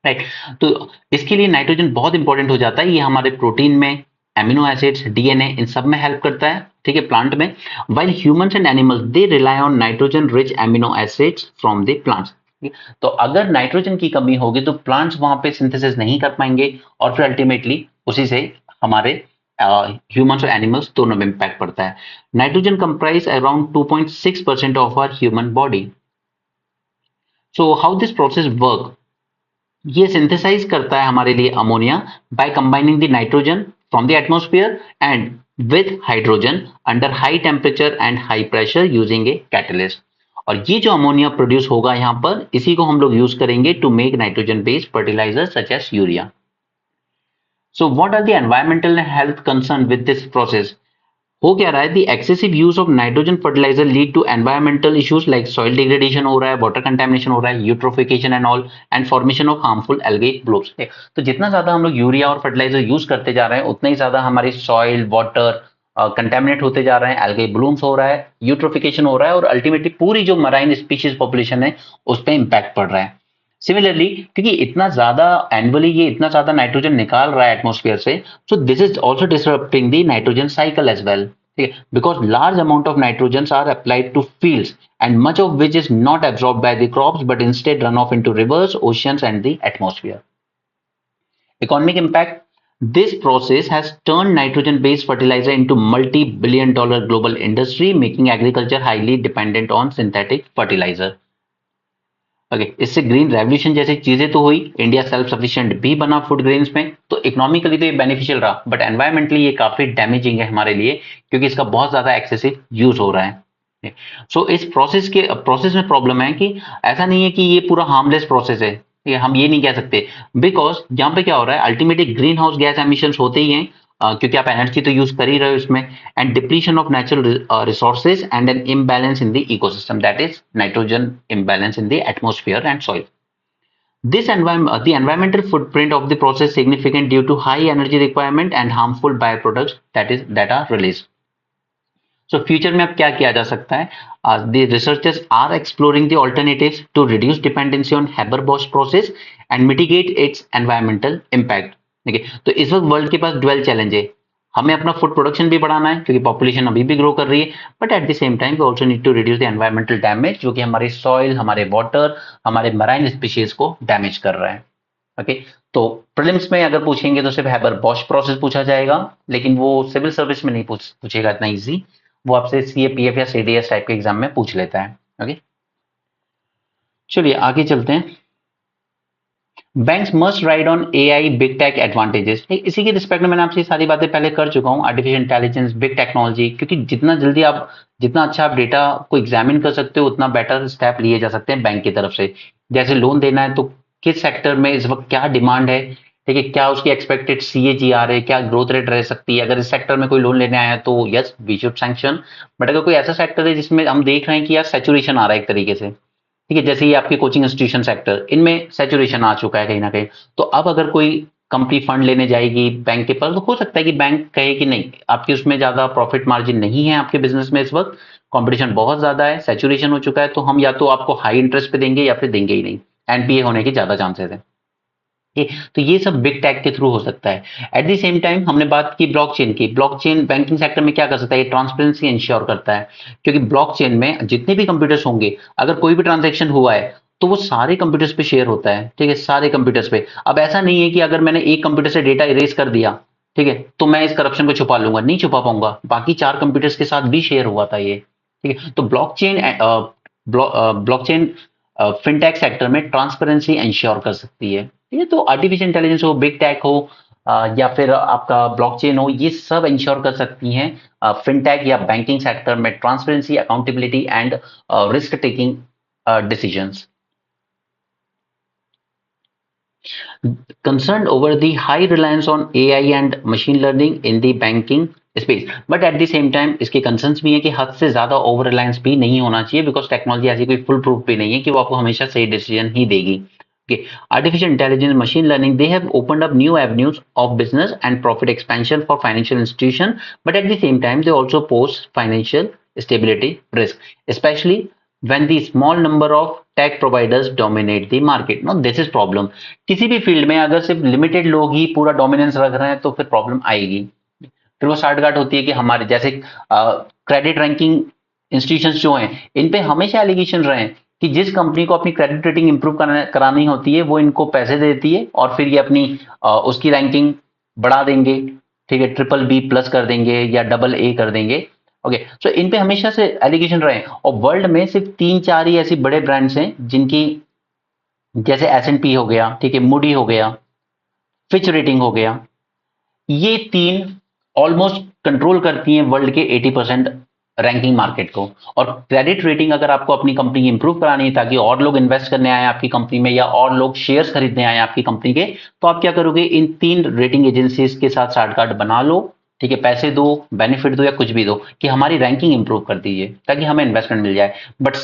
Speaker 1: राइट। तो इसके लिए नाइट्रोजन बहुत इंपॉर्टेंट हो जाता है। ये हमारे प्रोटीन में, एमिनो एसिड्स, डीएनए, इन सब में हेल्प करता है, ठीक है, प्लांट में। While humans and animals they rely on nitrogen rich amino acids from the plants. तो अगर नाइट्रोजन की कमी होगी तो प्लांट्स वहां पे सिंथेसिस नहीं कर पाएंगे, और फिर अल्टीमेटली उसी से हमारे ह्यूमंस और एनिमल्स दोनों में इंपैक्ट पड़ता है। Nitrogen comprise around 2.6% of our human body. So how this process work? ये सिंथेसाइज करता है हमारे लिए ammonia by combining the nitrogen from the atmosphere and with hydrogen under high temperature and high pressure using a catalyst. और ये जो अमोनिया प्रोड्यूस होगा यहाँ पर, इसी को हम लोग यूज करेंगे to make nitrogen based fertilizer such as urea. So what are the environmental and health concern with this process? हो क्या रहा है? The excessive use of nitrogen fertilizer lead to environmental issues like soil degradation हो रहा है, वाटर कंटेमिनेशन हो रहा है, eutrophication and all, and formation of harmful algae blooms. तो जितना ज्यादा हम लोग यूरिया और फर्टिलाइजर यूज करते जा रहे हैं, उतना ही ज्यादा हमारी सॉइल, वाटर कंटेमिनेट होते जा रहे हैं, एल्गे ब्लूम्स हो रहा है, यूट्रोफिकेशन हो रहा है, और अल्टीमेटली पूरी जो मराइन स्पीशीज पॉपुलेशन है उस पर इंपैक्ट पड़ रहा है। सिमिलरली, क्योंकि इतना ज्यादा एनुअली ये इतना ज्यादा नाइट्रोजन निकाल रहा है एटमॉस्फेयर से, so this is also disrupting the nitrogen cycle as well, because large amount of nitrogens are applied to fields and much of which is not absorbed by the crops but instead run off into rivers, oceans and the atmosphere. Economic impact: this process has turned nitrogen based fertilizer into multi-billion-dollar global industry, making agriculture highly dependent on synthetic fertilizer. Okay, इससे ग्रीन रेवोल्यूशन जैसी चीजें तो हुई, इंडिया सेल्फ सफिशिएंट भी बना फूड ग्रेन्स में, तो इकोनॉमिकली तो ये बेनिफिशियल रहा, बट एनवायरमेंटली ये काफी डैमेजिंग है हमारे लिए, क्योंकि इसका बहुत ज्यादा एक्सेसिव यूज हो रहा है। सो इस प्रोसेस में प्रॉब्लम है कि ऐसा नहीं है कि ये पूरा हार्मलेस प्रोसेस है, हम ये नहीं कह सकते, बिकॉज यहाँ पे क्या हो रहा है, ultimately green house gas emission होते ही हैं, क्योंकि आप एनर्जी तो यूज कर ही रहे हो इसमें, and depletion of natural resources and an imbalance in the ecosystem, that is nitrogen imbalance in the atmosphere and soil. The environmental footprint of the process is significant due to high energy requirement and harmful byproducts that are released. So future में अब क्या किया जा सकता है? The researchers are exploring the alternatives to reduce dependency on Haber-Bosch process and mitigate its environmental impact. देखिए, तो इस वक्त वर्ल्ड के पास ड्वेल चैलेंज है. हमें अपना फूड प्रोडक्शन भी बढ़ाना है क्योंकि पॉपुलेशन अभी भी ग्रो कर रही है, but at the same time we also need to reduce the environmental damage जो कि हमारे सॉइल, हमारे वाटर, हमारे मराइन स्पीशीज को डैमेज कर रहा है. ओके, तो प्रीलिम्स में अगर पूछेंगे तो सिर्फ हैबर बॉश प्रोसेस पूछा जाएगा, लेकिन वो सिविल सर्विस में नहीं पूछेगा इतना इजी. वो आपसे सीएपीएफ या सीडीएस टाइप के एग्जाम में पूछ लेता है. ओके, चलिए आगे चलते हैं. Banks must ride on AI big tech advantages. इसी के रिस्पेक्ट में मैंने आपसे सारी बातें पहले कर चुका हूँ. आर्टिफिशियल इंटेलिजेंस, बिग टेक्नोलॉजी, क्योंकि जितना अच्छा आप डेटा को एग्जामिन कर सकते हो उतना बेटर स्टेप लिए जा सकते हैं बैंक की तरफ से. जैसे लोन देना है तो किस सेक्टर में इस वक्त क्या डिमांड है, ठीक है, क्या उसकी एक्सपेक्टेड सीएजीआर है, क्या ग्रोथ रेट रह सकती है. अगर इस सेक्टर में कोई लोन लेने आया है तो yes we should sanction. But अगर कोई ऐसा सेक्टर है जिसमें हम देख रहे हैं कि यार सैचुरेशन आ रहा है एक तरीके से, ठीक है, जैसे ये आपके कोचिंग इंस्टीट्यूशन सेक्टर, इनमें सैचुरेशन आ चुका है कहीं ना कहीं, तो अब अगर कोई कंपनी फंड लेने जाएगी बैंक के पास तो हो सकता है कि बैंक कहे कि नहीं, आपकी उसमें ज्यादा प्रॉफिट मार्जिन नहीं है, आपके बिजनेस में इस वक्त कंपटीशन बहुत ज्यादा है, सैचुरेशन हो चुका है, तो हम या तो आपको हाई इंटरेस्ट पे देंगे या फिर देंगे ही नहीं. एनपीए होने के ज्यादा चांसेस है. तो ये सब बिग टेक के थ्रू हो सकता है. एट द सेम टाइम हमने बात की ब्लॉकचेन की. ब्लॉकचेन बैंकिंग सेक्टर में क्या कर सकता है? ये ट्रांसपेरेंसी इंश्योर करता है, क्योंकि ब्लॉकचेन में जितने भी कंप्यूटर्स होंगे, अगर कोई भी ट्रांजेक्शन हुआ है तो वो सारे कंप्यूटर्स पे शेयर होता है. ठीक है, सारे कंप्यूटर्स पे. अब ऐसा नहीं है कि अगर मैंने एक कंप्यूटर से डेटा इरेज कर दिया, ठीक है, तो मैं इस करप्शन को छुपा लूंगा, नहीं छुपा पाऊंगा. बाकी 4 कंप्यूटर्स के साथ भी शेयर हुआ था ये. ठीक है, तो ब्लॉकचेन फिनटेक सेक्टर में ट्रांसपेरेंसी इंश्योर कर सकती है. ये तो आर्टिफिशियल इंटेलिजेंस हो, बिग टेक हो, या फिर आपका ब्लॉकचेन हो, ये सब इंश्योर कर सकती हैं फिनटेक या बैंकिंग सेक्टर में transparency, accountability and risk taking decisions. Concerned over the high reliance on AI and machine learning in the banking space, but at the same time इसके concerns भी है कि हद से ज्यादा over reliance भी नहीं होना चाहिए, because टेक्नोलॉजी ऐसी कोई फुल प्रूफ भी नहीं है कि वो आपको हमेशा सही डिसीजन ही देगी. Okay. Artificial intelligence, machine learning, they have opened up new avenues of business and profit expansion for financial institution, but at the same time they also pose financial stability risk, especially when the small number of tech providers dominate the market. Now this is problem. किसी भी फील्ड में अगर सिर्फ लिमिटेड लोग ही पूरा डोमिनेंस रख रहे हैं तो फिर प्रॉब्लम आएगी. फिर वो साठगांठ होती है कि हमारे जैसे क्रेडिट रैंकिंग इंस्टीट्यूशंस जो हैं, इन पे हमेशा एलिगेशन रहे हैं कि जिस कंपनी को अपनी क्रेडिट रेटिंग इंप्रूव करानी होती है वो इनको पैसे देती है और फिर ये अपनी उसकी रैंकिंग बढ़ा देंगे. ठीक है, ट्रिपल बी प्लस कर देंगे या डबल ए कर देंगे. ओके, सो इन पे हमेशा से एलिगेशन रहे हैं. और वर्ल्ड में सिर्फ 3-4 ही ऐसी बड़े ब्रांड्स हैं जिनकी, जैसे S&P हो गया, ठीक है, मूडी हो गया, फिच रेटिंग हो गया, ये 3 ऑलमोस्ट कंट्रोल करती हैं वर्ल्ड के 80% रैंकिंग मार्केट को. और क्रेडिट रेटिंग अगर आपको अपनी कंपनी इंप्रूव करानी है ताकि और लोग इन्वेस्ट करने आए आपकी कंपनी में या और लोग शेयर्स खरीदने आए आपकी कंपनी के, तो आप क्या करोगे? इन 3 रेटिंग एजेंसीज के साथ साठ कार्ड बना लो. ठीक है, पैसे दो, बेनिफिट दो या कुछ भी दो कि हमारी रैंकिंग इंप्रूव कर दीजिए ताकि हमें इन्वेस्टमेंट मिल जाए. बट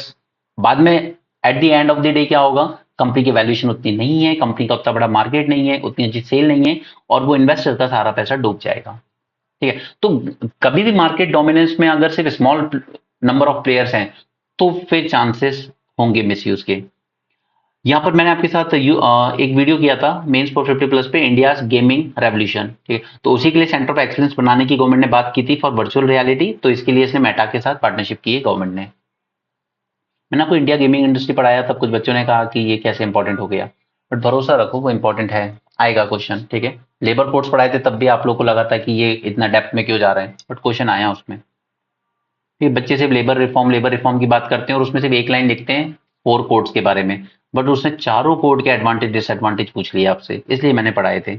Speaker 1: बाद में at the end of the day क्या होगा? कंपनी की वैल्यूएशन उतनी नहीं है, कंपनी का उतना बड़ा मार्केट नहीं है, उतनी अच्छी सेल नहीं है, और वो इन्वेस्टर का सारा पैसा डूब जाएगा. ठीक है, तो कभी भी मार्केट डोमिनेंस में अगर सिर्फ स्मॉल नंबर ऑफ प्लेयर्स हैं तो फिर चांसेस होंगे मिसयूज के. यहां पर मैंने आपके साथ एक वीडियो किया था मेंस 450+ पे, इंडिया गेमिंग रेवोल्यूशन. ठीक है, तो उसी के लिए सेंटर ऑफ एक्सीलेंस बनाने की गवर्नमेंट ने बात की थी फॉर वर्चुअल रियलिटी. तो इसके लिए इसने मेटा के साथ पार्टनरशिप की है गवर्नमेंट ने. मैंने आपको इंडिया गेमिंग इंडस्ट्री पढ़ाया, तब कुछ बच्चों ने कहा कि ये कैसे इंपॉर्टेंट हो गया, बट भरोसा रखो वो इंपॉर्टेंट है, आएगा क्वेश्चन. ठीक है, लेबर कोड्स पढ़ाए थे तब भी आप लोगों को लगा था कि ये इतना डेप्थ में क्यों जा रहे हैं, बट क्वेश्चन आया उसमें. फिर बच्चे सिर्फ लेबर रिफॉर्म की बात करते हैं और उसमें सिर्फ एक लाइन लिखते हैं 4 कोड्स के बारे में, बट उसने चारों कोड के एडवांटेज डिसएडवांटेज पूछ लिया आपसे, इसलिए मैंने पढ़ाए थे.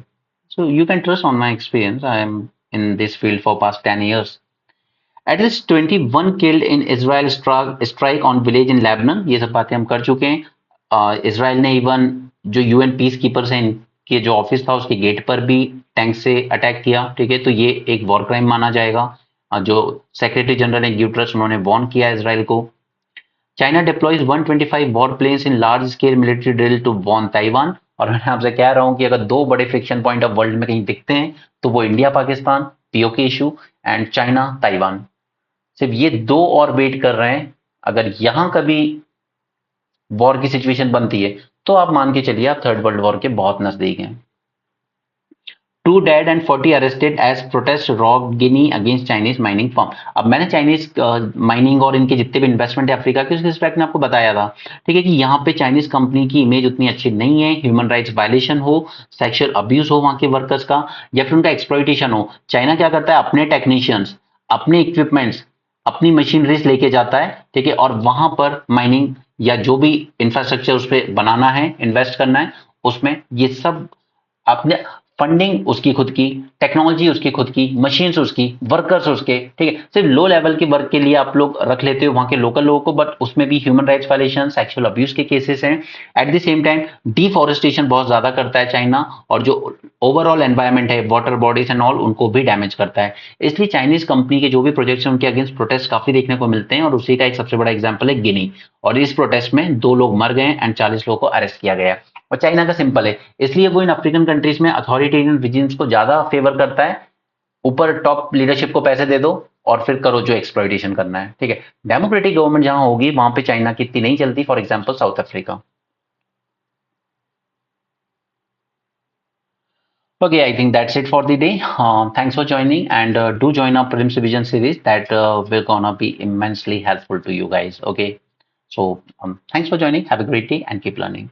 Speaker 1: So you can trust on my experience, I am in this field for past 10 years. At least 21 killed in Israel strike on village in Lebanon. ये सब बातें हम कर चुके हैं. इसराइल ने इवन जो यूएन पीस कीपर्स हैं के जो ऑफिस था उसके गेट पर भी टैंक से अटैक किया, ठीक है, तो ये एक वॉर क्राइम माना जाएगा। जो सेक्रेटरी जनरल है ग्यूटरस, उन्होंने वार्न किया इसराइल को। China deploys 125 war planes in large scale military drill to warn Taiwan. और मैं आपसे कह रहा हूं कि अगर दो बड़े फ्रिक्शन पॉइंट ऑफ वर्ल्ड में कहीं दिखते हैं तो वो India Pakistan PoK issue and China Taiwan, सिर्फ ये दो और वेट कर रहे हैं। अगर यहां कभी वॉर की सिचुएशन बनती है तो आप मान के चलिए आप थर्ड वर्ल्ड वॉर के बहुत नजदीक हैं। 2 dead and 40 arrested as protest rocked Guinea against Chinese mining firm। अब मैंने चाइनीज माइनिंग और इनके जितने भी इन्वेस्टमेंट है अफ्रीका के, उसके रिस्पेक्ट में आपको बताया था, ठीक है, कि यहाँ पे चाइनीज कंपनी की इमेज उतनी अच्छी नहीं है, ह्यूमन राइट्स वायलेशन हो, सेक्सुअल अब्यूज हो वहां के वर्कर्स का, या फिर उनका एक्सप्लॉइटेशन हो। चाइना क्या करता है, अपने टेक्नीशियंस, अपने इक्विपमेंट्स, अपनी मशीनरीज लेके जाता है, ठीक है, और वहां पर माइनिंग या जो भी इंफ्रास्ट्रक्चर उस पर बनाना है, इन्वेस्ट करना है, उसमें ये सब अपने फंडिंग उसकी खुद की, टेक्नोलॉजी उसकी खुद की, मशीन्स उसकी, वर्कर्स उसके, ठीक है। सिर्फ लो लेवल के वर्क के लिए आप लोग रख लेते हो वहां के लोकल लोगों को, बट उसमें भी human rights violation, sexual abuse के केसेस हैं। Eight the same time deforestation बहुत ज्यादा करता है चाइना, और जो ओवरऑल एनवायरमेंट है, वाटर बॉडीज एंड ऑल, उनको भी डैमेज करता है। इसलिए चाइनीज कंपनी के जो भी प्रोजेक्ट्स हैं उनके अगेंस्ट प्रोटेस्ट काफी देखने को मिलते हैं, और उसी का एक सबसे बड़ा एग्जाम्पल है गिनी। और इस प्रोटेस्ट में 2 लोग मर गए एंड 40 लोगों को अरेस्ट किया गया। और चाइना का सिंपल है, इसलिए वो इन अफ्रीकन कंट्रीज में अथॉरिटेरियन रिजिम्स को ज्यादा फेवर करता है। ऊपर टॉप लीडरशिप को पैसे दे दो और फिर करो जो एक्सप्लॉइटेशन करना है, ठीक है। डेमोक्रेटिक गवर्नमेंट जहां होगी वहां पे चाइना की इतनी नहीं चलती, for example south Africa. Okay, I think that's it for the day. Thanks for joining, and do join our prelims revision series that will gonna be immensely helpful to you guys. Okay, so thanks for joining. Have a great day and keep learning.